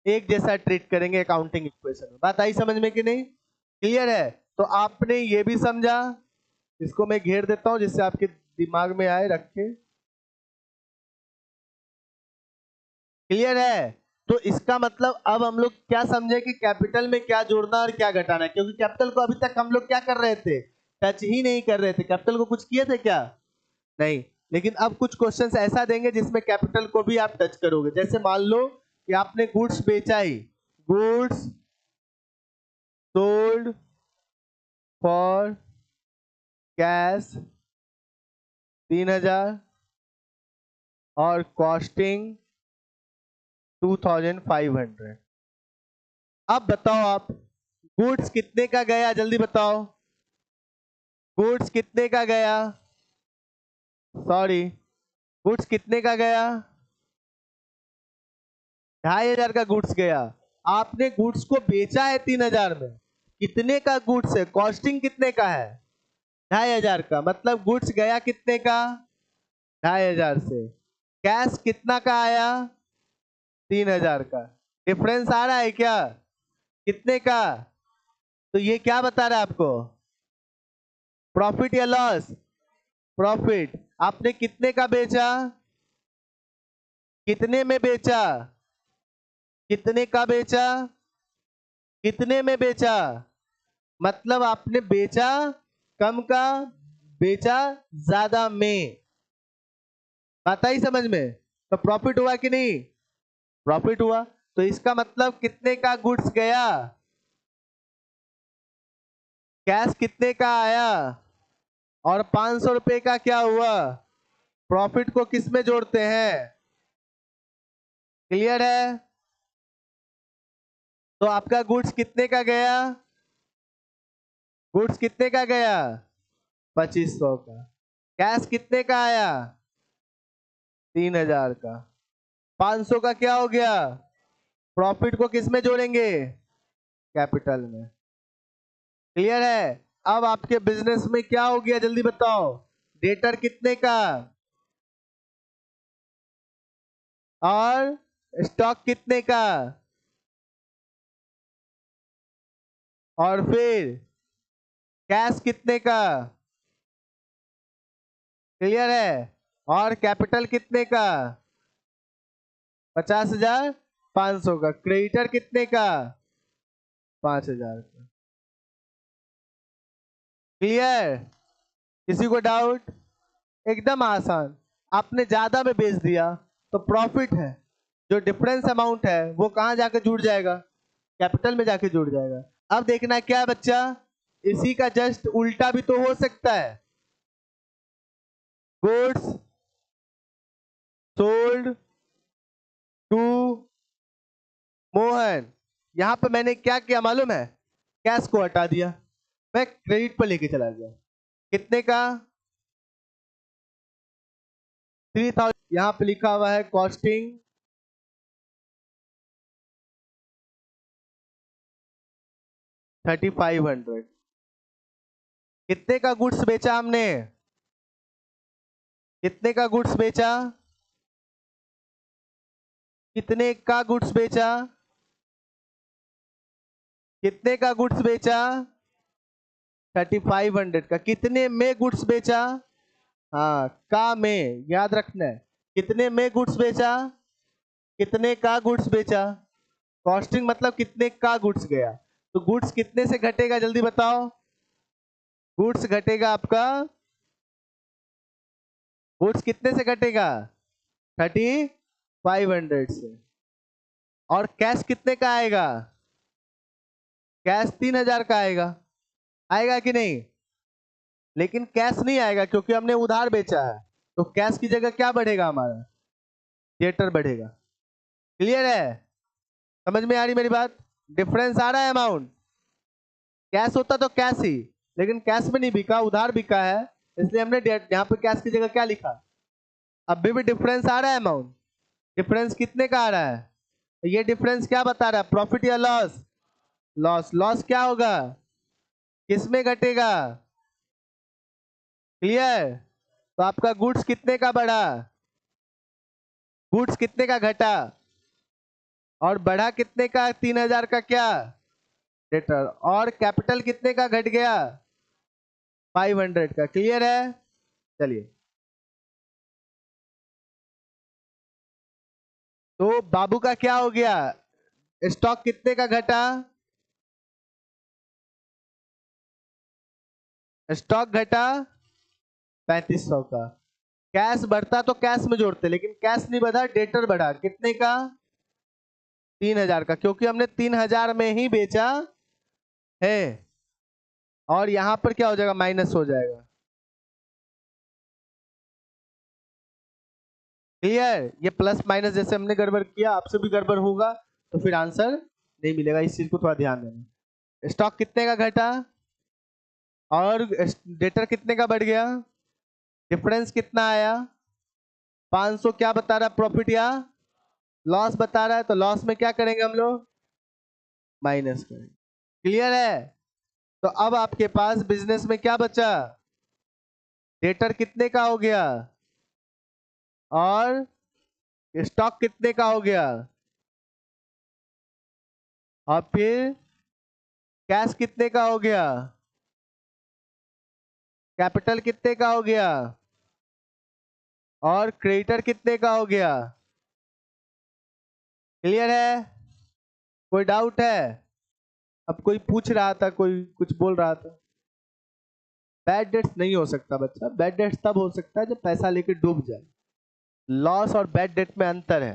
एक जैसा ट्रीट करेंगे अकाउंटिंग इक्वेशन में। बात आई समझ में कि नहीं? क्लियर है? तो आपने ये भी समझा, इसको मैं घेर देता हूं जिससे आपके दिमाग में आए, रखे। क्लियर है? तो इसका मतलब अब हम लोग क्या समझे कि कैपिटल में क्या जोड़ना और क्या घटाना है, क्योंकि कैपिटल को अभी तक हम लोग क्या कर रहे थे? टच ही नहीं कर रहे थे। कैपिटल को कुछ किए थे क्या? नहीं। लेकिन अब कुछ क्वेश्चंस ऐसा देंगे जिसमें कैपिटल को भी आप टच करोगे। जैसे मान लो कि आपने गुड्स बेचा ही, गुड्स सोल्ड फॉर कैश 3000 और कॉस्टिंग 2500। अब बताओ आप, गुड्स कितने का गया? जल्दी बताओ, गुड्स कितने का गया? सॉरी, गुड्स कितने का गया? 2500 का गुड्स गया। आपने गुड्स को बेचा है 3000 में। कितने का गुड्स है? कॉस्टिंग कितने का है? 2500 का। मतलब गुड्स गया कितने का? 2500 से। कैश कितना का आया? 3000 का। डिफरेंस आ रहा है क्या? कितने का? तो ये क्या बता रहा है आपको? प्रॉफिट या लॉस? प्रॉफिट। आपने कितने का बेचा? कितने में बेचा? कितने का बेचा? कितने में बेचा? मतलब आपने बेचा कम का, बेचा ज्यादा में। बात आई समझ में? तो प्रॉफिट हुआ कि नहीं? प्रॉफिट हुआ। तो इसका मतलब कितने का गुड्स गया? कैश कितने का आया? और 500 रुपए का क्या हुआ? प्रॉफिट को किस में जोड़ते हैं? क्लियर है? तो आपका गुड्स कितने का गया? गुड्स कितने का गया? 2500 का। कैश कितने का आया? 3000 का। 500 का क्या हो गया? प्रॉफिट को किस में जोड़ेंगे? कैपिटल में। क्लियर है? अब आपके बिजनेस में क्या हो गया जल्दी बताओ? डेटर कितने का और स्टॉक कितने का, और फिर कैश कितने का? क्लियर है? और कैपिटल कितने का? 50,500 का। क्रेडिटर कितने का? 5000 का। क्लियर? किसी को डाउट? एकदम आसान। आपने ज्यादा में बेच दिया तो प्रॉफिट है, जो डिफरेंस अमाउंट है वो कहां जाके जुड़ जाएगा? कैपिटल में जाके जुड़ जाएगा। अब देखना क्या है बच्चा? इसी का जस्ट उल्टा भी तो हो सकता है, गुड्स सोल्ड टू मोहन। यहां पे मैंने क्या किया मालूम है, कैश को हटा दिया, मैं क्रेडिट पर लेके चला गया। कितने का, 3000। यहां पे लिखा हुआ है कॉस्टिंग 3500। कितने का गुड्स बेचा हमने, कितने का गुड्स बेचा, कितने का गुड्स बेचा, कितने का गुड्स बेचा, 3500 का। कितने में गुड्स बेचा, हाँ का में याद रखना है, कितने में गुड्स बेचा, कितने का गुड्स बेचा। कॉस्टिंग मतलब कितने का गुड्स गया, तो गुड्स कितने से घटेगा जल्दी बताओ, गुड्स घटेगा आपका, गुड्स कितने से घटेगा, 3500 से। और कैश कितने का आएगा, कैश 3000 का आएगा, आएगा कि नहीं। लेकिन कैश नहीं आएगा क्योंकि हमने उधार बेचा है, तो कैश की जगह क्या बढ़ेगा हमारा, डेटर बढ़ेगा। क्लियर है, समझ में आ रही मेरी बात, डिफरेंस आ रहा है अमाउंट। कैश होता तो कैश ही, लेकिन कैश में नहीं बिका, उधार बिका है, इसलिए हमने यहाँ पे कैश की जगह क्या लिखा। अभी भी डिफरेंस आ रहा है अमाउंट, डिफरेंस कितने का आ रहा है, ये डिफरेंस क्या बता रहा है, प्रॉफिट या लॉस, लॉस। लॉस क्या होगा, किसमें घटेगा, क्लियर। तो आपका गुड्स कितने का बढ़ा, गुड्स कितने का घटा, और बढ़ा कितने का, 3000 का क्या, डेटर। और कैपिटल कितने का घट गया, 500 का। क्लियर है, चलिए। तो बाबू का क्या हो गया, स्टॉक कितने का घटा, स्टॉक घटा 3500 का। कैश बढ़ता तो कैश में जोड़ते, लेकिन कैश नहीं बढ़ा, डेटर बढ़ा कितने का, 3000 का, क्योंकि हमने 3000 में ही बेचा है। और यहां पर क्या हो जाएगा, माइनस हो जाएगा। क्लियर, ये प्लस माइनस जैसे हमने गड़बड़ किया, आपसे भी गड़बड़ होगा तो फिर आंसर नहीं मिलेगा, इस चीज को थोड़ा ध्यान देना। स्टॉक कितने का घटा और डेटर कितने का बढ़ गया, डिफरेंस कितना आया, 500। क्या बता रहा है, प्रॉफिट या लॉस बता रहा है, तो लॉस में क्या करेंगे हम लोग, माइनस करेंगे। क्लियर है, तो अब आपके पास बिजनेस में क्या बचा, डेटर कितने का हो गया और स्टॉक कितने का हो गया, और फिर कैश कितने का हो गया, कैपिटल कितने का हो गया, और क्रेडिटर कितने का हो गया। क्लियर है, कोई डाउट है, अब कोई पूछ रहा था, कोई कुछ बोल रहा था। बैड डेट्स नहीं हो सकता बच्चा, बैड डेट्स तब हो सकता है जब पैसा लेके डूब जाए। लॉस और बैड डेट में अंतर है,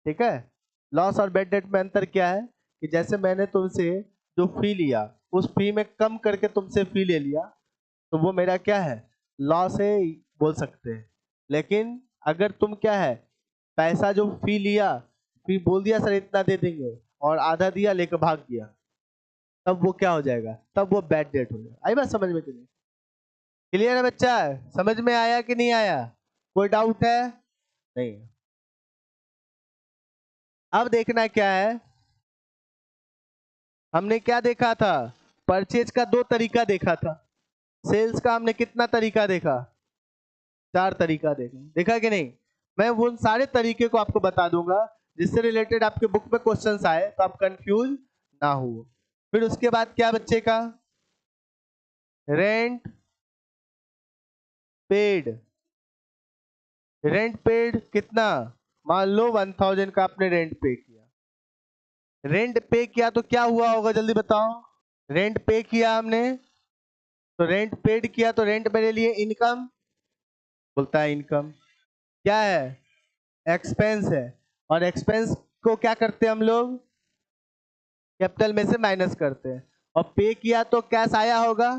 ठीक है। लॉस और बैड डेट में अंतर क्या है, कि जैसे मैंने तुमसे जो फी लिया, उस फी में कम करके तुमसे फी ले लिया, तो वो मेरा क्या है, लॉस है बोल सकते हैं। लेकिन अगर तुम क्या है, पैसा जो फी लिया, फी बोल दिया सर इतना दे देंगे, और आधा दिया लेकर भाग गया, तब वो क्या हो जाएगा, तब वो बैड डेट हो जाएगा। आई बात समझ में कि नहीं, क्लियर है बच्चा, समझ में आया कि नहीं आया, कोई डाउट है, नहीं। अब देखना क्या है, हमने क्या देखा था, परचेज का दो तरीका देखा था, सेल्स का हमने कितना तरीका देखा, चार तरीका देखा, देखा कि नहीं। मैं वो सारे तरीके को आपको बता दूंगा, जिससे रिलेटेड आपके बुक में क्वेश्चंस आए तो आप कंफ्यूज ना हो। फिर उसके बाद क्या बच्चे का, रेंट पेड। रेंट पेड कितना, मान लो 1000 का आपने रेंट पे किया, रेंट पे किया तो क्या हुआ होगा जल्दी बताओ, रेंट पे किया हमने, तो रेंट पेड किया, तो रेंट मेरे लिए इनकम, बोलता है इनकम, क्या है, एक्सपेंस है। और एक्सपेंस को क्या करते हैं हम लोग, कैपिटल में से माइनस करते हैं। और पे किया तो कैश आया होगा,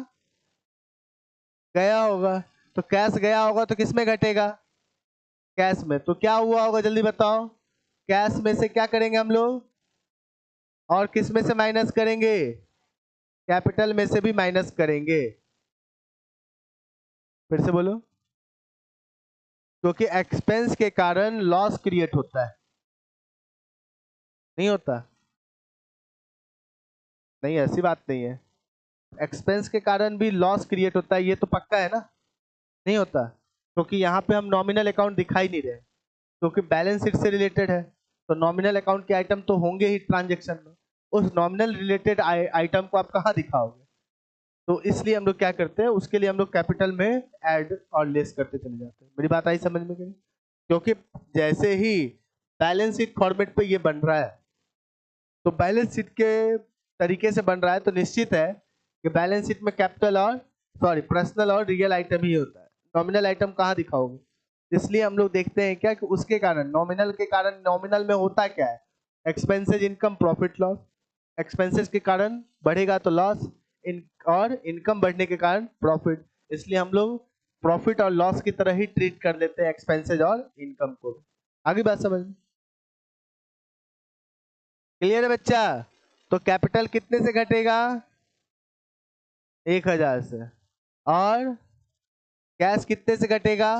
गया होगा। तो कैश गया होगा तो किस में घटेगा, कैश में। तो क्या हुआ होगा जल्दी बताओ, कैश में से क्या करेंगे हम लोग, और किस में से माइनस करेंगे, कैपिटल में से भी माइनस करेंगे। फिर से बोलो, क्योंकि एक्सपेंस के कारण लॉस क्रिएट होता है, नहीं होता, नहीं ऐसी बात नहीं है, एक्सपेंस के कारण भी लॉस क्रिएट होता है, ये तो पक्का है ना, नहीं होता। क्योंकि यहाँ पे हम नॉमिनल अकाउंट दिखाई नहीं रहे, क्योंकि बैलेंस शीट से रिलेटेड है, तो नॉमिनल अकाउंट के आइटम तो होंगे ही ट्रांजेक्शन में, उस नॉमिनल रिलेटेड आइटम को आप कहाँ दिखाओगे। तो इसलिए हम लोग क्या करते हैं, उसके लिए हम लोग कैपिटल में ऐड और लेस करते चले जाते हैं। मेरी बात आई समझ में कि नहीं? क्योंकि जैसे ही बैलेंस शीट फॉर्मेट पे ये बन रहा है, तो बैलेंस शीट के तरीके से बन रहा है, तो निश्चित है कि बैलेंस शीट में कैपिटल और पर्सनल और रियल आइटम ही होता है, नॉमिनल आइटम कहाँ दिखाओगे। इसलिए हम लोग देखते हैं क्या कि उसके कारण, नॉमिनल के कारण, नॉमिनल में होता क्या है, expenses income profit loss, expenses के कारण बढ़ेगा तो लॉस, और इनकम बढ़ने के कारण प्रॉफिट। इसलिए हम लोग प्रॉफिट और लॉस की तरह ही ट्रीट कर लेते हैं एक्सपेंसेस और इनकम को। आगे बात समझ में क्लियर है बच्चा। तो कैपिटल कितने से घटेगा, 1000 से, और कैश कितने से घटेगा,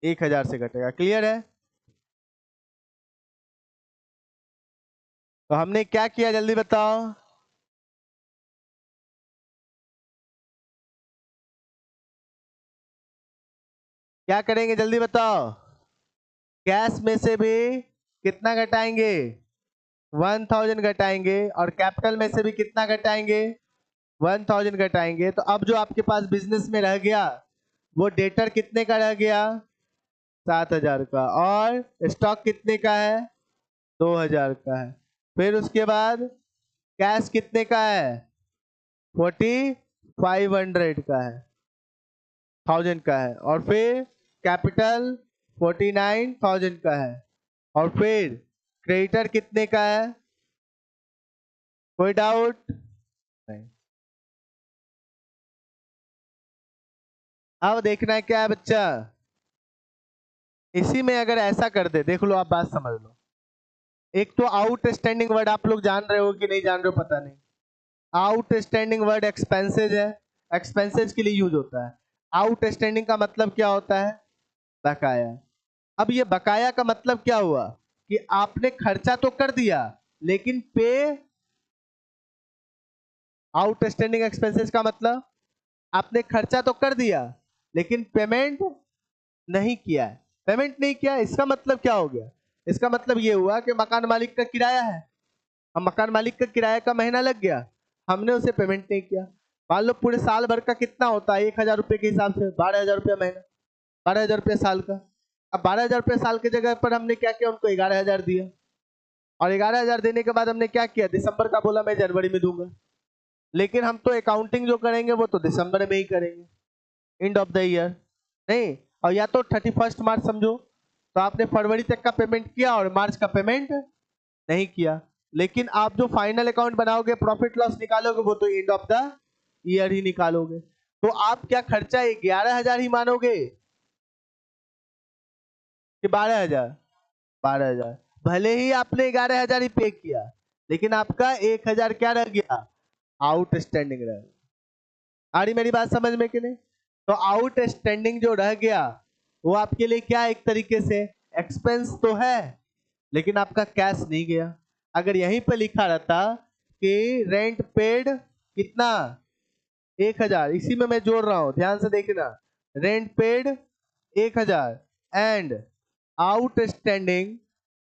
1000 से घटेगा। क्लियर है। तो हमने क्या किया जल्दी बताओ, क्या करेंगे जल्दी बताओ, कैश में से भी कितना घटाएंगे, 1000 घटाएंगे, और कैपिटल में से भी कितना घटाएंगे, 1000 घटाएंगे। तो अब जो आपके पास बिजनेस में रह गया, वो डेटर कितने का रह गया, 7000 का, और स्टॉक कितने का है, 2000 का है। फिर उसके बाद कैश कितने का है, 4500 का है, 1000 का है, और फिर कैपिटल 49000 का है, और फिर क्रेडिटर कितने का है, कोई डाउट नहीं। अब देखना है क्या है बच्चा, इसी में अगर ऐसा कर दे, देख लो आप बात समझ लो। एक तो आउटस्टैंडिंग वर्ड आप लोग जान रहे हो कि नहीं जान रहे हो पता नहीं, आउटस्टैंडिंग वर्ड एक्सपेंसेज है, एक्सपेंसेज के लिए यूज होता है। आउटस्टैंडिंग का मतलब क्या होता है, बकाया। अब ये बकाया का मतलब क्या हुआ कि आपने खर्चा तो कर दिया, लेकिन पे, आउटस्टैंडिंग एक्सपेंसेस का मतलब आपने खर्चा तो कर दिया लेकिन पेमेंट नहीं किया है। पेमेंट नहीं किया, इसका मतलब क्या हो गया, इसका मतलब ये हुआ कि मकान मालिक का किराया है, अब मकान मालिक का किराया का महीना लग गया, हमने उसे पेमेंट नहीं किया। मान लो पूरे साल भर का कितना होता है, 1000 रुपये के हिसाब से 12000 रुपया महीना, 12000 रुपया साल का। अब 12000 रुपया साल की जगह पर हमने क्या किया, उनको 11000 दिया, और 11000 देने के बाद हमने क्या किया, दिसंबर का बोला मैं जनवरी में दूंगा। लेकिन हम तो अकाउंटिंग जो करेंगे वो तो दिसंबर में ही करेंगे, एंड ऑफ द ईयर नहीं। और या तो 31 मार्च समझो, तो आपने फरवरी तक का पेमेंट किया और मार्च का पेमेंट नहीं किया। लेकिन आप जो फाइनल अकाउंट बनाओगे, प्रॉफिट लॉस निकालोगे, वो तो एंड ऑफ द ईयर ही निकालोगे। तो आप क्या खर्चा 11000 ही मानोगे कि 12000, 12000, भले ही आपने 11000 ही पे किया, लेकिन आपका 1000 क्या रह गया, आउटस्टैंडिंग रह गया। आ रही मेरी बात समझ में कि नहीं। तो आउटस्टैंडिंग जो रह गया वो आपके लिए क्या, एक तरीके से एक्सपेंस तो है, लेकिन आपका कैश नहीं गया। अगर यहीं पे लिखा रहता कि रेंट पेड कितना, 1000, इसी में मैं जोड़ रहा हूं, ध्यान से देखना, rent paid 1000 and outstanding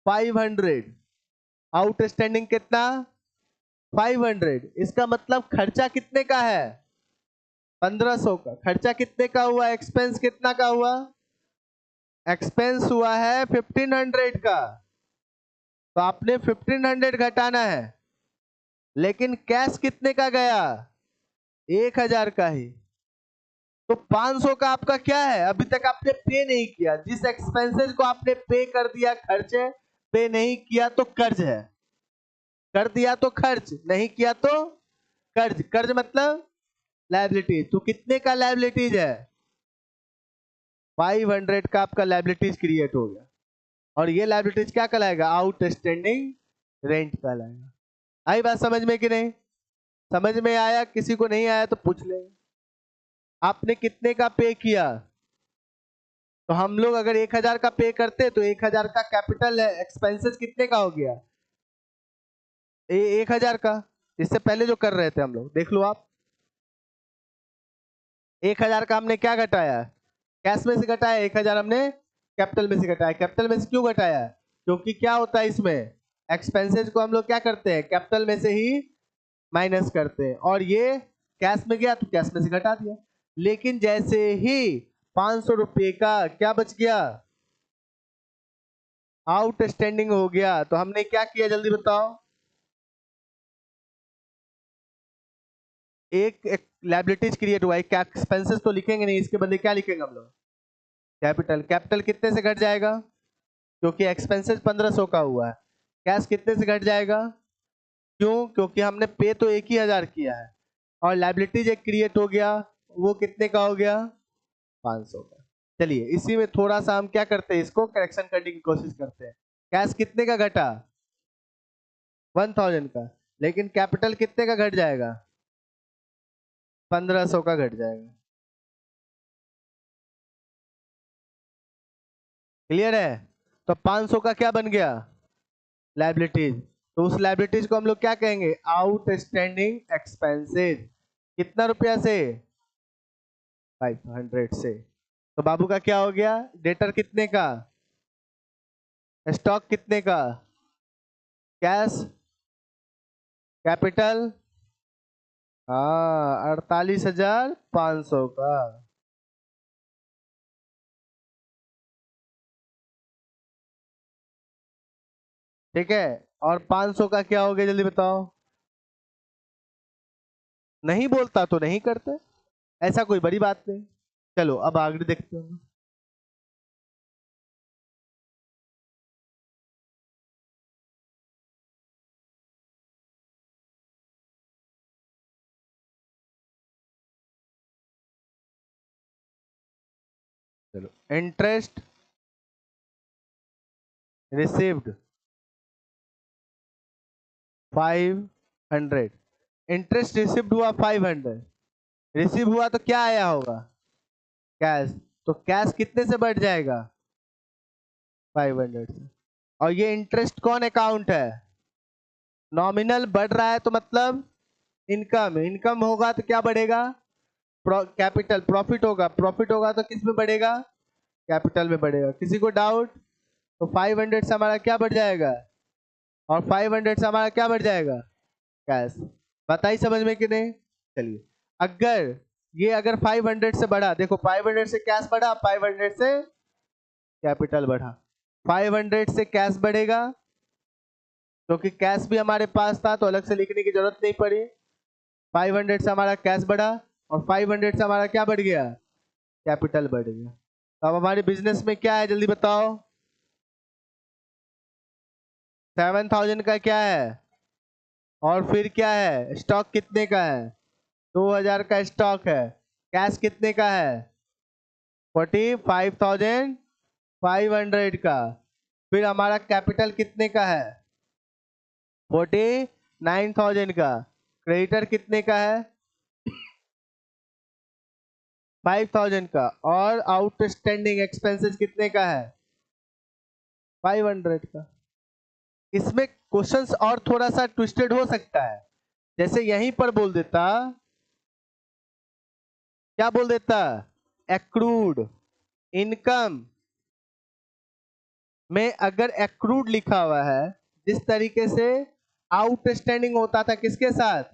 500, outstanding कितना, 500, इसका मतलब खर्चा कितने का है, 1500 का। खर्चा कितने का हुआ, एक्सपेंस कितना का हुआ, एक्सपेंस हुआ है 1500 का, तो आपने 1500 घटाना है। लेकिन कैश कितने का गया, 1000 का ही। तो 500 का आपका क्या है, अभी तक आपने पे नहीं किया, जिस एक्सपेंसेस को आपने पे कर दिया खर्च है, पे नहीं किया तो कर्ज है, कर दिया तो खर्च, नहीं किया तो कर्ज, कर्ज मतलब लायबिलिटीज। तो कितने का लायबिलिटीज है? 500 का आपका लायबिलिटीज क्रिएट हो गया। और ये लायबिलिटीज क्या कहलाएगा? आउटस्टैंडिंग रेंट कहलाएगा। आई बात समझ में कि नहीं? समझ में आया? किसी को नहीं आया तो पूछ ले। आपने कितने का पे किया? तो हम लोग अगर 1000 का पे करते तो 1000 का कैपिटल एक्सपेंसेस कितने का हो गया? 1000 का। इससे पहले जो कर रहे थे हम लोग, देख लो आप। 1000 का हमने क्या घटाया? कैश में से घटाया। 1000 हमने कैपिटल में से घटाया। कैपिटल में से क्यों घटाया? क्योंकि क्या होता है इसमें, एक्सपेंसेस को हम लोग क्या करते हैं, कैपिटल में से ही माइनस करते हैं। और ये कैश में गया तो कैश में से घटा दिया। लेकिन जैसे ही 500 रुपये का क्या बच गया, आउटस्टैंडिंग हो गया, तो हमने क्या किया जल्दी बताओ? एक लायबिलिटीज क्रिएट हुआ, एक एक्सपेंसेस तो लिखेंगे नहीं, इसके बदले क्या लिखेंगे हम लोग? कैपिटल। कैपिटल कितने से घट जाएगा? क्योंकि एक्सपेंसेस 1500 का हुआ है। कैश कितने से घट जाएगा? क्यों? क्योंकि हमने पे तो 1000 किया है और लायबिलिटीज एक क्रिएट हो गया, वो कितने का हो गया? 500 का। चलिए इसी में थोड़ा सा हम क्या करते हैं, इसको करेक्शन करने की कोशिश करते हैं। कैश कितने का घटा? 1000 का। लेकिन कैपिटल कितने का घट जाएगा? 1500 का घट जाएगा। क्लियर है? तो 500 का क्या बन गया? लायबिलिटीज। तो उस लायबिलिटीज को हम लोग क्या कहेंगे? Outstanding expenses. कितना रुपया से? 500 से। तो बाबू का क्या हो गया? डेटर कितने का? स्टॉक कितने का? कैश, कैपिटल, हाँ 48,500 का। ठीक है। और 500 का क्या हो गया जल्दी बताओ? नहीं बोलता तो नहीं करते, ऐसा कोई बड़ी बात नहीं। चलो अब आगे देखते हैं। चलो, इंटरेस्ट रिसीव्ड 500। इंटरेस्ट रिसीव्ड हुआ 500। रिसीव हुआ तो क्या आया होगा? कैश। तो कैश कितने से बढ़ जाएगा? 500 से। और ये इंटरेस्ट कौन अकाउंट है? नॉमिनल बढ़ रहा है तो मतलब इनकम। इनकम होगा तो क्या बढ़ेगा? कैपिटल। प्रॉफिट होगा, प्रॉफिट होगा तो किस में बढ़ेगा? कैपिटल में बढ़ेगा। किसी को डाउट? तो 500 से हमारा क्या बढ़ जाएगा? और 500 से हमारा क्या बढ़ जाएगा? कैश। बताइए समझ में कि नहीं? चलिए, अगर ये अगर 500 से बढ़ा, देखो 500 से कैश बढ़ा, 500 से कैपिटल बढ़ा। 500 से कैश बढ़ेगा क्योंकि कैश भी हमारे पास था तो अलग से लिखने की जरूरत नहीं पड़ी। 500 से हमारा कैश बढ़ा और 500 से हमारा क्या बढ़ गया? कैपिटल बढ़ गया। तो अब हमारे बिजनेस में क्या है जल्दी बताओ? 7000 का क्या है? और फिर क्या है? स्टॉक कितने का है? 2000 का स्टॉक है। कैश कितने का है? 45,500 का। फिर हमारा कैपिटल कितने का है? 49,000 का। क्रेडिटर कितने का है? 5,000 का। और आउटस्टैंडिंग एक्सपेंसेस कितने का है? 500 का। इसमें क्वेश्चंस और थोड़ा सा ट्विस्टेड हो सकता है। जैसे यहीं पर बोल देता, क्या बोल देता? एक्रूड इनकम में अगर एक्रूड लिखा हुआ है, जिस तरीके से आउटस्टैंडिंग होता था किसके साथ?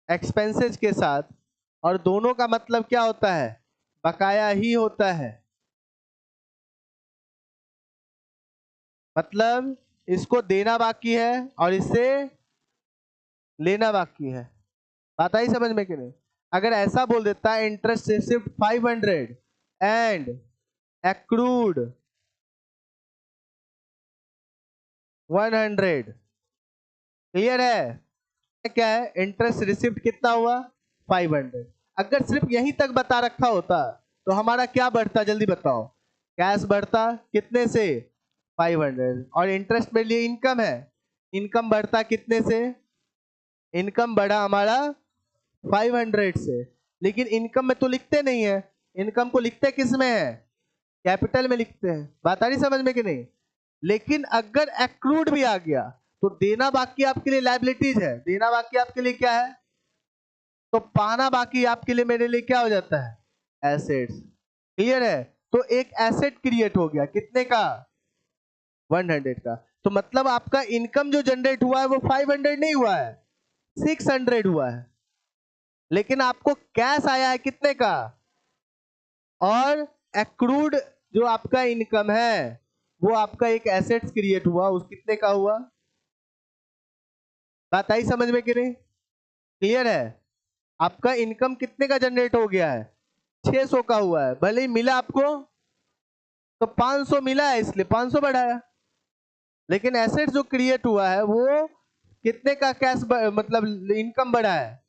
एक्सपेंसेस के साथ। और दोनों का मतलब क्या होता है? बकाया ही होता है। मतलब इसको देना बाकी है और इससे लेना बाकी है। बात आई समझ में कि नहीं? अगर ऐसा बोल देता है interest received 500 and accrued 100। Clear है? क्या है, इंटरेस्ट रिसिप्ट कितना हुआ 500। अगर सिर्फ यहीं तक बता रखा होता तो हमारा क्या बढ़ता, जल्दी बताओ। कैश बढ़ता कितने से 500, और इंटरेस्ट मेरे लिए इनकम है, इनकम बढ़ता कितने से, इनकम बढ़ा हमारा 500 से। लेकिन इनकम में तो लिखते नहीं है, इनकम को लिखते किस में है, कैपिटल में लिखते हैं। बात आ रही समझ में कि नहीं। लेकिन अगर एक्रूड भी आ गया तो देना बाकी आपके लिए लायबिलिटीज है, देना बाकी आपके लिए क्या है, तो पाना बाकी आपके लिए मेरे लिए क्या हो जाता है, एसेट्स। क्लियर है। तो एक एसेट क्रिएट हो गया कितने का, 100 का। तो मतलब आपका इनकम जो जनरेट हुआ है वो 500 नहीं हुआ है, 600 हुआ है। लेकिन आपको कैश आया है कितने का, और एक्रूड जो आपका इनकम है वो आपका एक एसेट्स क्रिएट हुआ, उस कितने का हुआ। बात आई समझ में कि नहीं। क्लियर है। आपका इनकम कितने का जनरेट हो गया है, 600 का हुआ है। भले ही मिला आपको तो 500 मिला है इसलिए 500 बढ़ाया, लेकिन एसेट जो क्रिएट हुआ है वो कितने का कैश मतलब इनकम बढ़ा है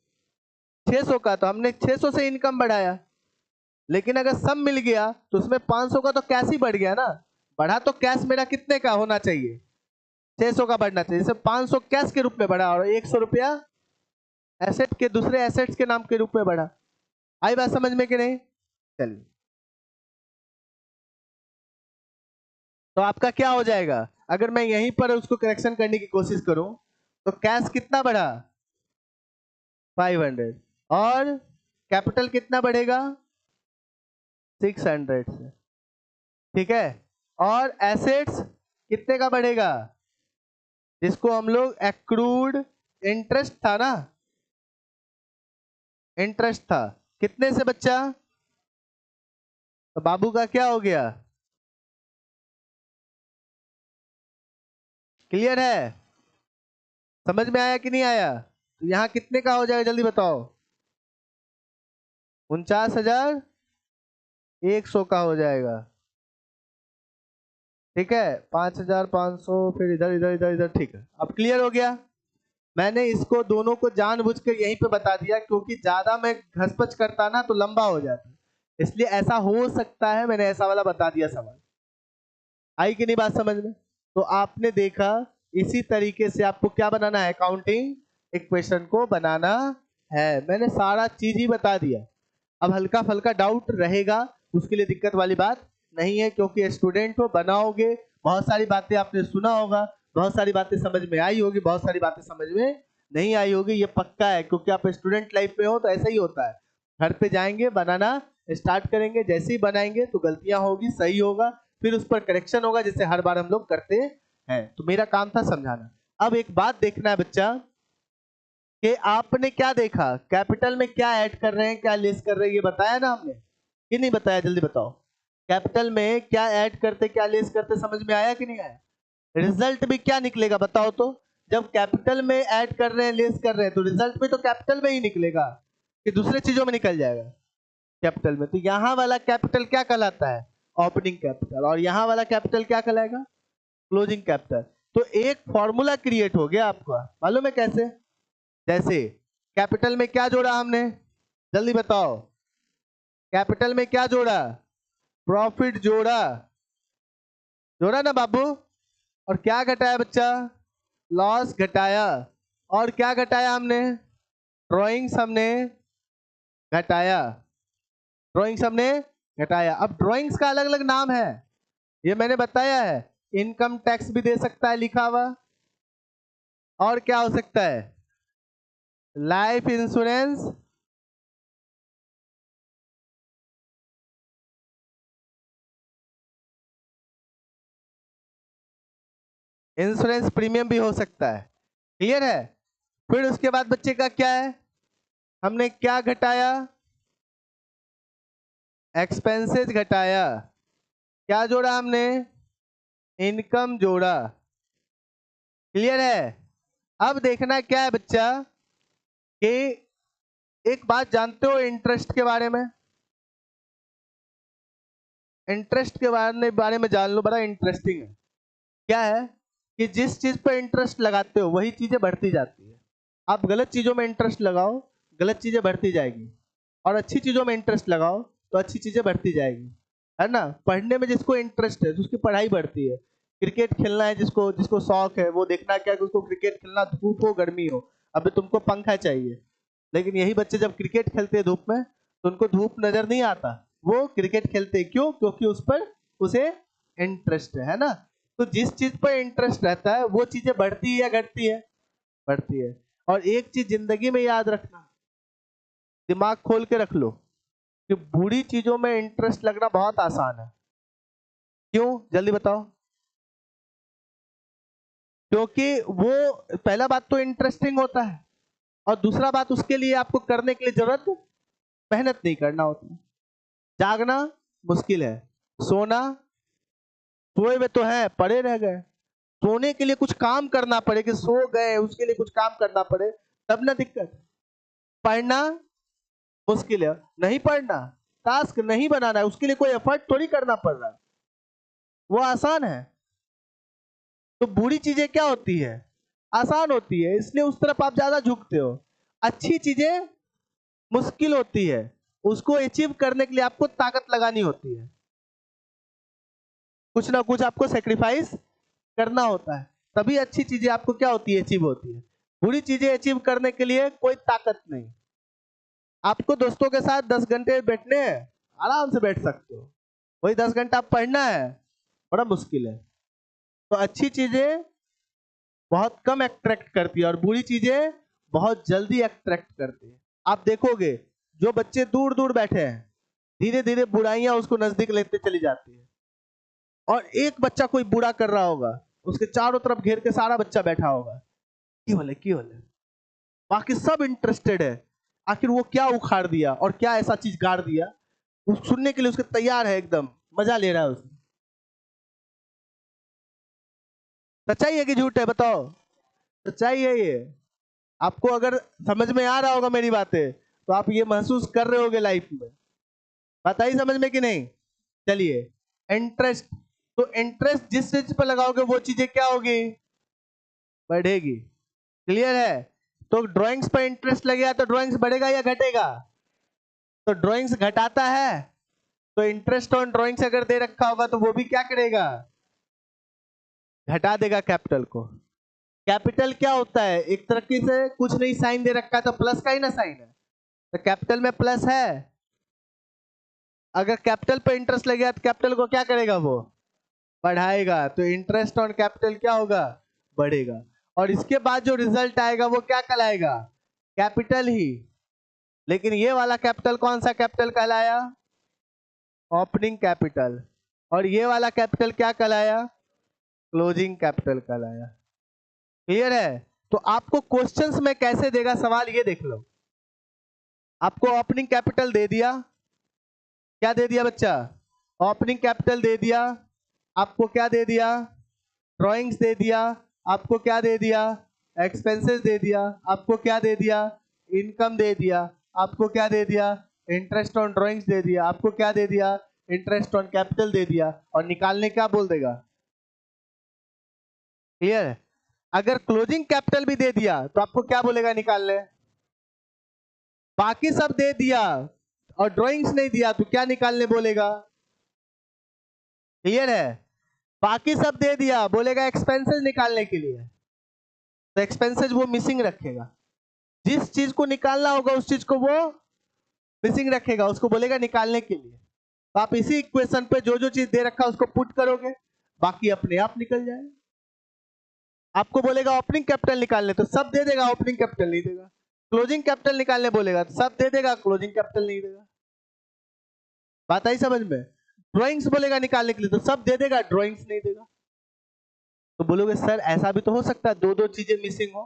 600 का, तो हमने 600 से इनकम बढ़ाया। लेकिन अगर सब मिल गया तो उसमें 500 का तो कैश ही बढ़ गया ना, बढ़ा तो कैश मेरा कितने का होना चाहिए, 600 का बढ़ना चाहिए। जैसे 500 कैश के रूप में बढ़ा और 100 रुपया एसेट के, दूसरे एसेट्स के नाम के रूप में बढ़ा। आई बात समझ में कि नहीं। चलिए, तो आपका क्या हो जाएगा, अगर मैं यहीं पर उसको करेक्शन करने की कोशिश करूं तो कैश कितना बढ़ा 500, और कैपिटल कितना बढ़ेगा 600 से। ठीक है। और एसेट्स कितने का बढ़ेगा, जिसको हम लोग एक्रूड इंटरेस्ट था ना, इंटरेस्ट था कितने से बच्चा, तो बाबू का क्या हो गया। क्लियर है, समझ में आया कि नहीं आया। तो यहाँ कितने का हो जाएगा जल्दी बताओ, 49,100 का हो जाएगा। ठीक है, 5,500 फिर इधर इधर इधर इधर। ठीक है, अब क्लियर हो गया। मैंने इसको दोनों को जानबूझकर यहीं पे बता दिया क्योंकि ज्यादा मैं घसपच करता ना तो लंबा हो जाता, इसलिए ऐसा हो सकता है मैंने ऐसा वाला बता दिया सवाल। आई कि नहीं बात समझ में। तो आपने देखा इसी तरीके से आपको क्या बनाना है, काउंटिंग इक्वेशन को बनाना है। मैंने सारा चीज ही बता दिया। अब हल्का फल्का डाउट रहेगा, उसके लिए दिक्कत वाली बात नहीं है, क्योंकि स्टूडेंट हो, बनाओगे, बहुत सारी बातें आपने सुना होगा, बहुत सारी बातें समझ में आई होगी, बहुत सारी बातें समझ में नहीं आई होगी, ये पक्का है, क्योंकि आप स्टूडेंट लाइफ में हो तो ऐसा ही होता है। घर पे जाएंगे बनाना स्टार्ट करेंगे, जैसे ही बनाएंगे तो गलतियां होगी, सही होगा, फिर उस पर करेक्शन होगा, जैसे हर बार हम लोग करते हैं। तो मेरा काम था समझाना। अब एक बात देखना है बच्चा कि आपने क्या देखा, कैपिटल में क्या ऐड कर रहे हैं, क्या लेस कर रहे हैं, ये बताया ना हमने कि नहीं बताया, जल्दी बताओ। कैपिटल में क्या ऐड करते क्या लेस करते समझ में आया कि नहीं आया। रिजल्ट भी क्या निकलेगा बताओ तो, जब कैपिटल में ऐड कर रहे हैं लेस कर रहे हैं तो रिजल्ट भी तो कैपिटल में ही निकलेगा कि दूसरे चीजों में निकल जाएगा, कैपिटल में। तो यहाँ वाला कैपिटल क्या कहलाता है, ओपनिंग कैपिटल, और यहाँ वाला कैपिटल क्या कहलाएगा, क्लोजिंग कैपिटल। तो एक फॉर्मूला क्रिएट हो गया आपका, मालूम है कैसे, जैसे कैपिटल में क्या जोड़ा हमने, जल्दी बताओ। कैपिटल में क्या जोड़ा, प्रॉफिट जोड़ा, जोड़ा ना बाबू। और क्या घटाया बच्चा, लॉस घटाया। और क्या घटाया हमने, ड्रॉइंग्स हमने घटाया, ड्रॉइंग्स हमने घटाया। अब ड्रॉइंग्स का अलग अलग नाम है, ये मैंने बताया है। इनकम टैक्स भी दे सकता है लिखा हुआ, और क्या हो सकता है, लाइफ इंश्योरेंस, इंश्योरेंस प्रीमियम भी हो सकता है। क्लियर है। फिर उसके बाद बच्चे का क्या है, हमने क्या घटाया, एक्सपेंसेस घटाया। क्या जोड़ा हमने, इनकम जोड़ा। क्लियर है। अब देखना क्या है बच्चा कि एक बात जानते हो इंटरेस्ट के बारे में, इंटरेस्ट के बारे में जान लो, बड़ा इंटरेस्टिंग है। क्या है कि जिस चीज पर इंटरेस्ट लगाते हो वही चीजें बढ़ती जाती है। आप गलत चीजों में इंटरेस्ट लगाओ, गलत चीजें बढ़ती जाएगी, और अच्छी चीजों में इंटरेस्ट लगाओ तो अच्छी चीजें बढ़ती जाएगी, है ना। पढ़ने में जिसको इंटरेस्ट है उसकी पढ़ाई बढ़ती है। क्रिकेट खेलना है जिसको जिसको शौक है, वो देखना क्या कि उसको क्रिकेट खेलना, धूप हो गर्मी हो, अभी तुमको पंखा चाहिए। लेकिन यही बच्चे जब क्रिकेट खेलते हैं धूप में तो उनको धूप नजर नहीं आता, वो क्रिकेट खेलते क्यों? क्योंकि उस पर उसे इंटरेस्ट है ना। तो जिस चीज पर इंटरेस्ट रहता है वो चीजें बढ़ती है या घटती है? बढ़ती है। और एक चीज जिंदगी में याद रखना, दिमाग खोल के रख लो कि बुरी चीजों में इंटरेस्ट लगना बहुत आसान है। क्यों? जल्दी बताओ। क्योंकि वो, पहला बात तो इंटरेस्टिंग होता है, और दूसरा बात उसके लिए आपको करने के लिए जरूरत मेहनत नहीं करना होता। जागना मुश्किल है, सोना, सोए हुए तो है पड़े रह गए, सोने के लिए कुछ काम करना पड़े कि सो गए उसके लिए कुछ काम करना पड़े तब ना दिक्कत। पढ़ना मुश्किल है, नहीं पढ़ना, टास्क नहीं बनाना है, उसके लिए कोई एफर्ट थोड़ी करना पड़ रहा है, वो आसान है। तो बुरी चीजें क्या होती है? आसान होती है, इसलिए उस तरफ आप ज्यादा झुकते हो। अच्छी चीजें मुश्किल होती है, उसको अचीव करने के लिए आपको ताकत लगानी होती है, कुछ ना कुछ आपको सेक्रीफाइस करना होता है, तभी अच्छी चीजें आपको क्या होती है? अचीव होती है। बुरी चीजें अचीव करने के लिए कोई ताकत नहीं। आपको दोस्तों के साथ 10 घंटे बैठने हैं, आराम से बैठ सकते हो, वही 10 घंटा पढ़ना है, बड़ा मुश्किल है। तो अच्छी चीजें बहुत कम अट्रैक्ट करती है और बुरी चीजें बहुत जल्दी अट्रैक्ट करती है। आप देखोगे जो बच्चे दूर दूर बैठे हैं, धीरे धीरे बुराइयां उसको नजदीक लेते चली जाती है। और एक बच्चा कोई बुरा कर रहा होगा, उसके चारों तरफ घेर के सारा बच्चा बैठा होगा, की बोले, बाकी सब इंटरेस्टेड है, आखिर वो क्या उखाड़ दिया और क्या ऐसा चीज गाड़ दिया, वो सुनने के लिए उसके तैयार है, एकदम मजा ले रहा है उसमें। सच्चाई है कि झूठ है? बताओ। सच्चाई है ये। आपको अगर समझ में आ रहा होगा मेरी बातें तो आप ये महसूस कर रहे होगे लाइफ में। बात आई समझ में कि नहीं? चलिए, इंटरेस्ट, तो इंटरेस्ट जिस चीज पर लगाओगे वो चीजें क्या होगी? बढ़ेगी। क्लियर है? तो ड्राइंग्स पर इंटरेस्ट लगेगा तो ड्राइंग्स बढ़ेगा या घटेगा? तो ड्राइंग्स घटाता है, तो इंटरेस्ट ऑन ड्राइंग्स अगर दे रखा होगा तो वो भी क्या करेगा? घटा देगा कैपिटल को। कैपिटल क्या होता है? एक तरीके से कुछ नहीं साइन दे रखा है तो प्लस का ही ना साइन है, तो कैपिटल में प्लस है। अगर कैपिटल पे इंटरेस्ट लगेगा तो कैपिटल को क्या करेगा? वो बढ़ाएगा, तो इंटरेस्ट ऑन कैपिटल क्या होगा? बढ़ेगा। और इसके बाद जो रिजल्ट आएगा वो क्या कहलाएगा? कैपिटल ही। लेकिन ये वाला कैपिटल कौन सा कैपिटल कहलाया? Opening capital. और ये वाला कैपिटल क्या कहलाया? क्लोजिंग कैपिटल कहलाया। क्लियर है? तो आपको क्वेश्चंस में कैसे देगा सवाल, ये देख लो। आपको ओपनिंग कैपिटल दे दिया, क्या दे दिया बच्चा? ओपनिंग कैपिटल दे दिया। आपको क्या दे दिया? ड्राइंग्स दे दिया। आपको क्या दे दिया? एक्सपेंसेस दे दिया। आपको क्या दे दिया? इनकम दे दिया। आपको क्या दे दिया? इंटरेस्ट ऑन ड्राइंग्स दे दिया। आपको क्या दे दिया? इंटरेस्ट ऑन कैपिटल दे दिया। और निकालने क्या बोल देगा? क्लियर है? अगर क्लोजिंग कैपिटल भी दे दिया तो आपको क्या बोलेगा निकालने? बाकी सब दे दिया और ड्राइंग्स नहीं दिया तो क्या निकालने बोलेगा? क्लियर है? बाकी सब दे दिया, बोलेगा एक्सपेंसेस निकालने के लिए, तो एक्सपेंसेस वो मिसिंग रखेगा। जिस चीज को निकालना होगा उस चीज को वो मिसिंग रखेगा, उसको बोलेगा निकालने के लिए। तो आप इसी इक्वेशन पे जो जो चीज दे रखा है उसको पुट करोगे, बाकी अपने आप निकल जाएगा। आपको बोलेगा ओपनिंग कैपिटल निकालने तो सब दे देगा, ओपनिंग कैपिटल नहीं देगा। क्लोजिंग कैपिटल निकालने बोलेगा तो सब दे देगा, क्लोजिंग कैपिटल नहीं देगा। बात आई समझ में? ड्राइंग्स बोलेगा निकालने के लिए तो सब दे देगा, ड्राइंग्स नहीं देगा। तो बोलोगे सर ऐसा भी तो हो सकता है दो दो चीजें मिसिंग हो,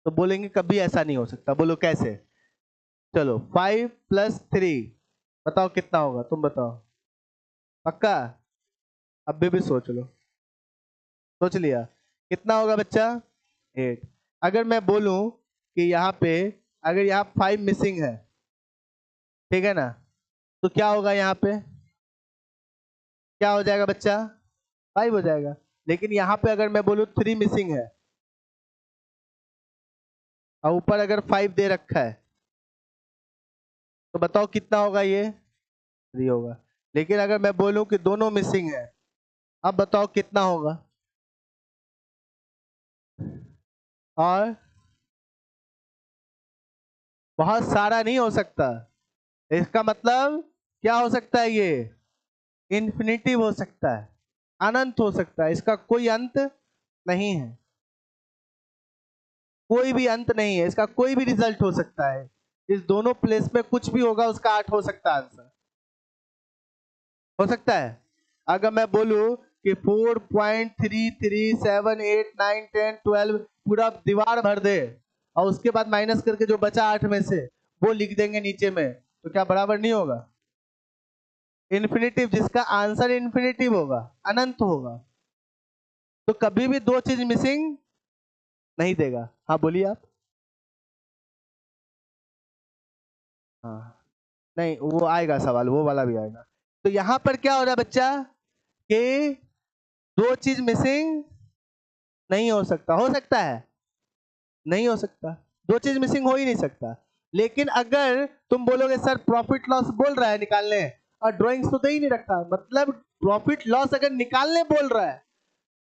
तो बोलेंगे कभी ऐसा नहीं हो सकता। बोलो कैसे? चलो 5 + 3 बताओ कितना होगा, तुम बताओ। पक्का? अभी भी सोच लो। सोच लिया? कितना होगा बच्चा? 8। अगर मैं बोलूं कि यहाँ पे, अगर यहाँ 5 मिसिंग है, ठीक है ना, तो क्या होगा यहाँ पे? क्या हो जाएगा बच्चा? 5 हो जाएगा। लेकिन यहाँ पे अगर मैं बोलूं 3 मिसिंग है, और ऊपर अगर 5 दे रखा है तो बताओ कितना होगा, ये 3 होगा। लेकिन अगर मैं बोलूं कि दोनों मिसिंग है, अब बताओ कितना होगा। और बहुत सारा नहीं हो सकता, इसका मतलब क्या हो सकता है, ये इन्फिनिटिव हो सकता है, अनंत हो सकता है, इसका कोई अंत नहीं है, कोई भी अंत नहीं है, इसका कोई भी रिजल्ट हो सकता है। इस दोनों प्लेस में कुछ भी होगा, उसका 8 हो सकता है आंसर, हो सकता है। अगर मैं बोलूं कि 4.3378 9 10 12 पूरा दीवार भर दे और उसके बाद माइनस करके जो बचा 8 में से वो लिख देंगे नीचे में, तो क्या बराबर नहीं होगा? इन्फिनिटिव, जिसका आंसर इन्फिनिटिव होगा, अनंत होगा, तो कभी भी दो चीज मिसिंग नहीं देगा। हाँ बोलिए आप। हाँ नहीं, वो आएगा सवाल, वो वाला भी आएगा। तो यहां पर क्या हो रहा है बच्चा, कि दो चीज मिसिंग नहीं हो सकता, हो सकता है, नहीं हो सकता, दो चीज मिसिंग हो ही नहीं सकता। लेकिन अगर तुम बोलोगे सर प्रॉफिट लॉस बोल रहा है निकालने और ड्राइंग्स तो दे ही नहीं रखा, मतलब प्रॉफिट लॉस अगर निकालने बोल रहा है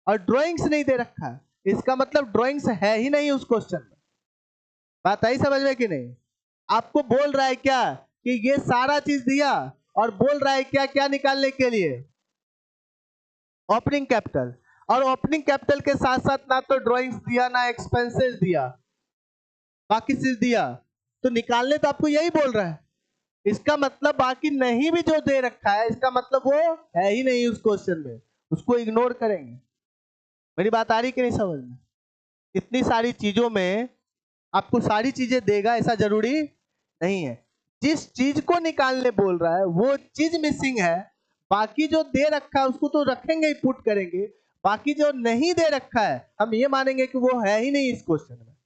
और ड्राइंग्स नहीं दे रखा है, इसका मतलब ड्राइंग्स है ही नहीं उस क्वेश्चन में। बात आई समझ में कि नहीं? आपको बोल रहा है क्या कि ये सारा चीज दिया और बोल रहा है क्या क्या निकालने के लिए, ओपनिंग कैपिटल। और ओपनिंग कैपिटल के साथ साथ ना तो ड्राइंग्स दिया ना एक्सपेंसेस दिया, बाकी चीज दिया, तो निकालने तो आपको यही बोल रहा है। इसका मतलब बाकी नहीं भी जो दे रखा है, इसका मतलब वो है ही नहीं उस क्वेश्चन में, उसको इग्नोर करेंगे। मेरी बात आ रही कि नहीं समझ में? इतनी सारी चीजों में आपको सारी चीजें देगा ऐसा जरूरी नहीं है। जिस चीज को निकालने बोल रहा है वो चीज मिसिंग है, बाकी जो दे रखा है उसको तो रखेंगे ही, पुट करेंगे। बाकी जो नहीं दे रखा है हम ये मानेंगे कि वो है ही नहीं इस क्वेश्चन में।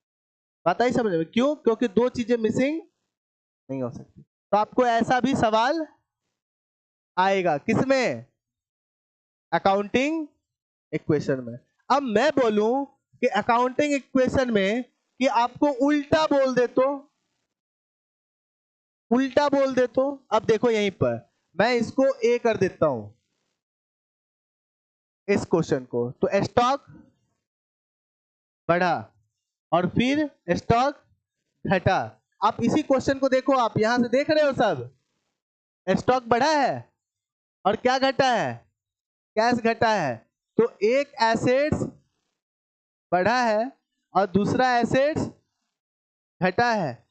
बात आई समझ में? क्यों? क्योंकि दो चीजें मिसिंग नहीं हो सकती। तो आपको ऐसा भी सवाल आएगा किसमें, अकाउंटिंग इक्वेशन में। अब मैं बोलूं कि अकाउंटिंग इक्वेशन में कि आपको उल्टा बोल दे तो, उल्टा बोल दे तो, अब देखो यहीं पर मैं इसको ए कर देता हूं, इस क्वेश्चन को, तो स्टॉक बढ़ा और फिर स्टॉक घटा। आप इसी क्वेश्चन को देखो, आप यहां से देख रहे हो सब, स्टॉक बढ़ा है और क्या घटा है, कैश घटा है। तो एक एसेट्स बढ़ा है और दूसरा एसेट्स घटा है,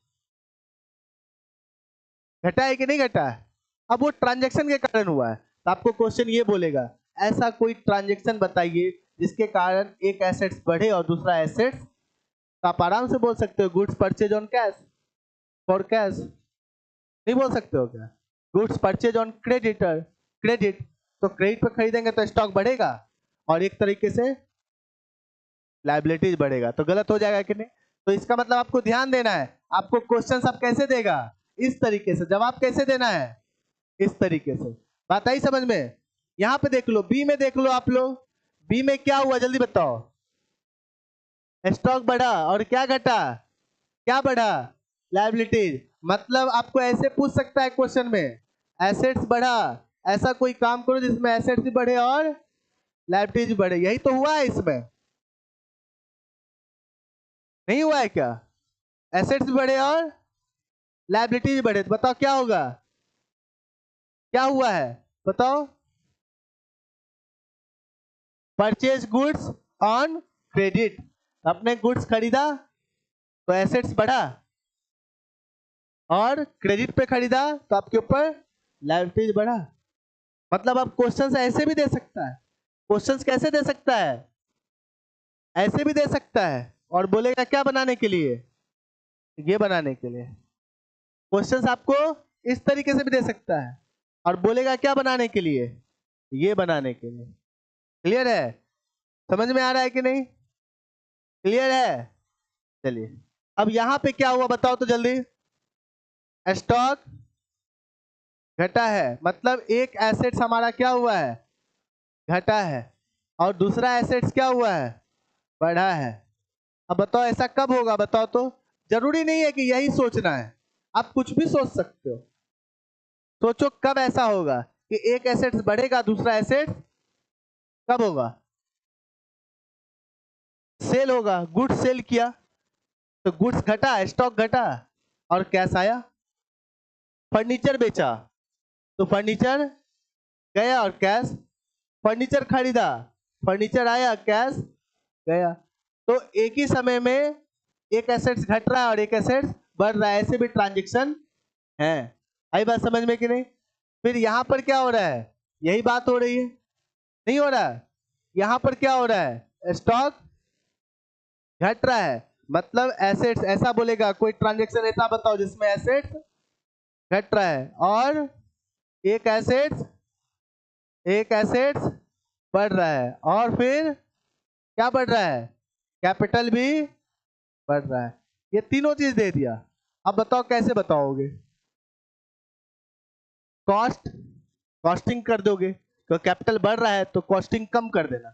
घटा है कि नहीं घटा है? अब वो ट्रांजैक्शन के कारण हुआ है, तो आपको क्वेश्चन ये बोलेगा ऐसा कोई ट्रांजैक्शन बताइए जिसके कारण एक एसेट्स बढ़े और दूसरा एसेट्स, तो आप आराम से बोल सकते हो goods purchase on cash, for cash. नहीं बोल सकते हो क्या? Goods purchase on creditor, credit, तो क्रेडिट पे खरीदेंगे तो स्टॉक बढ़ेगा और एक तरीके से लायबिलिटीज बढ़ेगा, तो गलत हो जाएगा कि नहीं? तो इसका मतलब आपको ध्यान देना है, आपको क्वेश्चन आप कैसे देगा, इस तरीके से। जवाब कैसे देना है, इस तरीके से। बात आई समझ में? यहां पे देख लो, बी में देख लो आप लोग, बी में क्या हुआ जल्दी बताओ। स्टॉक बढ़ा और क्या घटा, क्या बढ़ा, लायबिलिटीज। मतलब आपको ऐसे पूछ सकता है क्वेश्चन में, एसेट्स बढ़ा, ऐसा कोई काम करो जिसमें एसेट्स भी बढ़े और लायबिलिटीज भी बढ़े। यही तो हुआ है इसमें, नहीं हुआ है क्या? एसेट्स भी बढ़े और लायबिलिटीज भी बढ़े, तो बताओ क्या होगा, क्या हुआ है बताओ? परचेज गुड्स ऑन क्रेडिट, अपने गुड्स खरीदा तो एसेट्स बढ़ा, और क्रेडिट पे खरीदा तो आपके ऊपर लायबिलिटीज बढ़ा। मतलब आप क्वेश्चंस ऐसे भी दे सकता है, क्वेश्चंस कैसे दे सकता है, ऐसे भी दे सकता है और बोलेगा क्या बनाने के लिए, ये बनाने के लिए। क्वेश्चंस आपको इस तरीके से भी दे सकता है और बोलेगा क्या बनाने के लिए, ये बनाने के लिए। क्लियर है? समझ में आ रहा है कि नहीं? क्लियर है? चलिए अब यहां पे क्या हुआ बताओ तो जल्दी। स्टॉक घटा है, मतलब एक एसेट्स हमारा क्या हुआ है, घटा है, और दूसरा एसेट्स क्या हुआ है, बढ़ा है। अब बताओ ऐसा कब होगा बताओ तो, जरूरी नहीं है कि यही सोचना है, आप कुछ भी सोच सकते हो। सोचो कब ऐसा होगा कि एक एसेट्स बढ़ेगा, दूसरा एसेट कब होगा? सेल होगा। गुड्स सेल किया तो गुड्स घटा, स्टॉक घटा और कैश आया। फर्नीचर बेचा तो फर्नीचर गया और कैश। फर्नीचर खरीदा, फर्नीचर आया, कैश गया। तो एक ही समय में एक एसेट्स घट रहा है और एक एसेट्स बढ़ रहा है, ऐसे भी ट्रांजेक्शन है। आई बात समझ में कि नहीं? फिर यहां पर क्या हो रहा है? यही बात हो रही है, नहीं हो रहा है? यहां पर क्या हो रहा है? स्टॉक घट रहा है, मतलब एसेट्स, ऐसा बोलेगा कोई ट्रांजेक्शन ऐसा बताओ जिसमें एसेट्स घट रहा है और एक एसेट्स बढ़ रहा है, और फिर क्या बढ़ रहा है? कैपिटल भी बढ़ रहा है। ये तीनों चीज दे दिया। अब बताओ कैसे बताओगे? कॉस्टिंग कर दोगे, तो कैपिटल बढ़ रहा है तो कॉस्टिंग कम कर देना,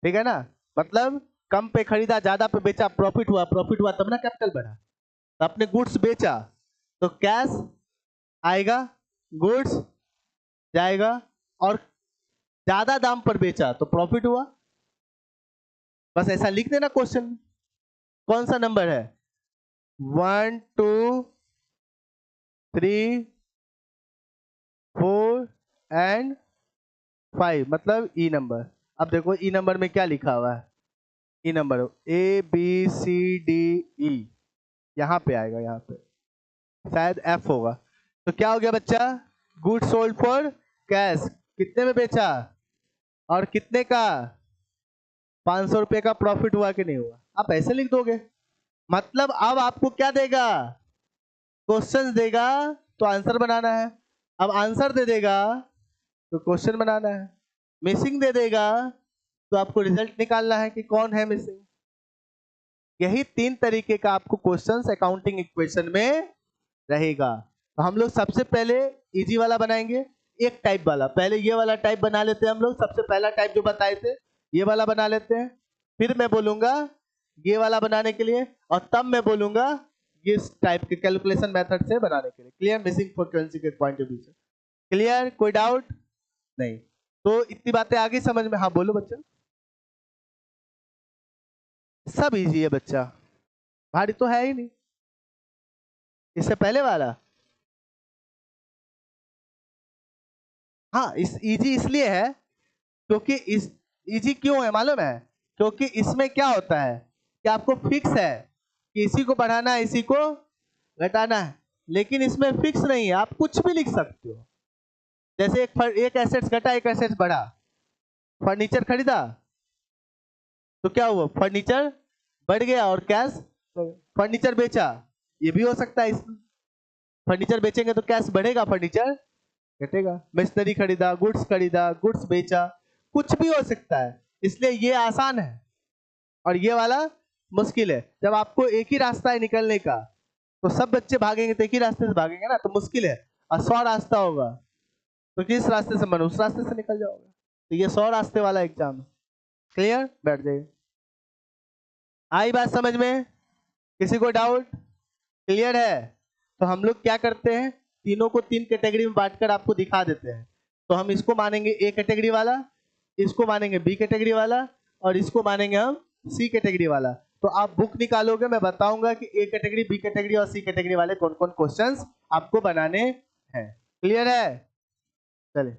ठीक है ना? मतलब कम पे खरीदा, ज्यादा पे बेचा, प्रॉफिट हुआ तब ना कैपिटल बढ़ा। तो आपने गुड्स बेचा तो कैश आएगा, गुड्स जाएगा, और ज्यादा दाम पर बेचा तो प्रॉफिट हुआ। बस ऐसा लिख देना क्वेश्चन में। कौन सा नंबर है? 1 2 3 4 एंड 5, मतलब ई नंबर। अब देखो ई नंबर में क्या लिखा हुआ है? ई नंबर ABCDE, यहाँ पे आएगा, यहाँ पे शायद F होगा। तो क्या हो गया बच्चा? गुड सोल्ड फॉर कैश, कितने में बेचा और कितने का? 500 रुपए का प्रॉफिट हुआ कि नहीं हुआ? आप ऐसे लिख दोगे। मतलब अब आपको क्या देगा? क्वेश्चन देगा तो आंसर बनाना है। अब आंसर दे देगा तो क्वेश्चन बनाना है। मिसिंग दे देगा तो आपको रिजल्ट निकालना है कि कौन है मिसिंग। यही 3 तरीके का आपको क्वेश्चंस अकाउंटिंग इक्वेशन में रहेगा। तो हम लोग सबसे पहले इजी वाला बनाएंगे, एक टाइप वाला। पहले ये वाला टाइप बना लेते हैं हम लोग, सबसे पहला टाइप जो बताए थे ये वाला बना लेते हैं। फिर मैं बोलूंगा ये वाला बनाने के लिए, और तब मैं बोलूंगा इस टाइप के कैलकुलेशन मेथड से बनाने के लिए। क्लियर? मिसिंग फ्रीक्वेंसी के पॉइंट ऑफ व्यू से क्लियर? कोई डाउट नहीं? तो इतनी बातें आगे समझ में? हाँ बोलो बच्चा। सब इजी है बच्चा, भारी तो है ही नहीं। इससे पहले वाला, हाँ इस इजी इसलिए है क्योंकि इस इजी क्यों है मालूम है? क्योंकि इसमें क्या होता है कि आपको फिक्स है कि इसी को बढ़ाना है, इसी को घटाना है। लेकिन इसमें फिक्स नहीं है, आप कुछ भी लिख सकते हो। जैसे एक एसेट्स घटा, एक एसेट्स बढ़ा। फर्नीचर खरीदा तो क्या हुआ? फर्नीचर बढ़ गया और कैश। फर्नीचर बेचा, ये भी हो सकता है इसमें। फर्नीचर बेचेंगे तो कैश बढ़ेगा, फर्नीचर घटेगा। मशीनरी खरीदा, गुड्स बेचा, कुछ भी हो सकता है। इसलिए ये आसान है और ये वाला मुश्किल है। जब आपको एक ही रास्ता है निकलने का तो सब बच्चे भागेंगे तो एक ही रास्ते से भागेंगे ना, तो मुश्किल है। और 100 रास्ता होगा तो किस रास्ते से मन उस रास्ते से निकल जाओगे। तो ये 100 रास्ते वाला एग्जाम है। क्लियर? बैठ जाइए। आई बात समझ में? किसी को डाउट? क्लियर है? तो हम लोग क्या करते हैं, तीनों को 3 कैटेगरी में बांटकर आपको दिखा देते हैं। तो हम इसको मानेंगे ए कैटेगरी वाला, इसको मानेंगे बी कैटेगरी वाला, और इसको मानेंगे हम सी कैटेगरी वाला। तो आप बुक निकालोगे, मैं बताऊंगा कि ए कैटेगरी, बी कैटेगरी और सी कैटेगरी वाले कौन कौन क्वेश्चंस आपको बनाने हैं। क्लियर है? चलिए।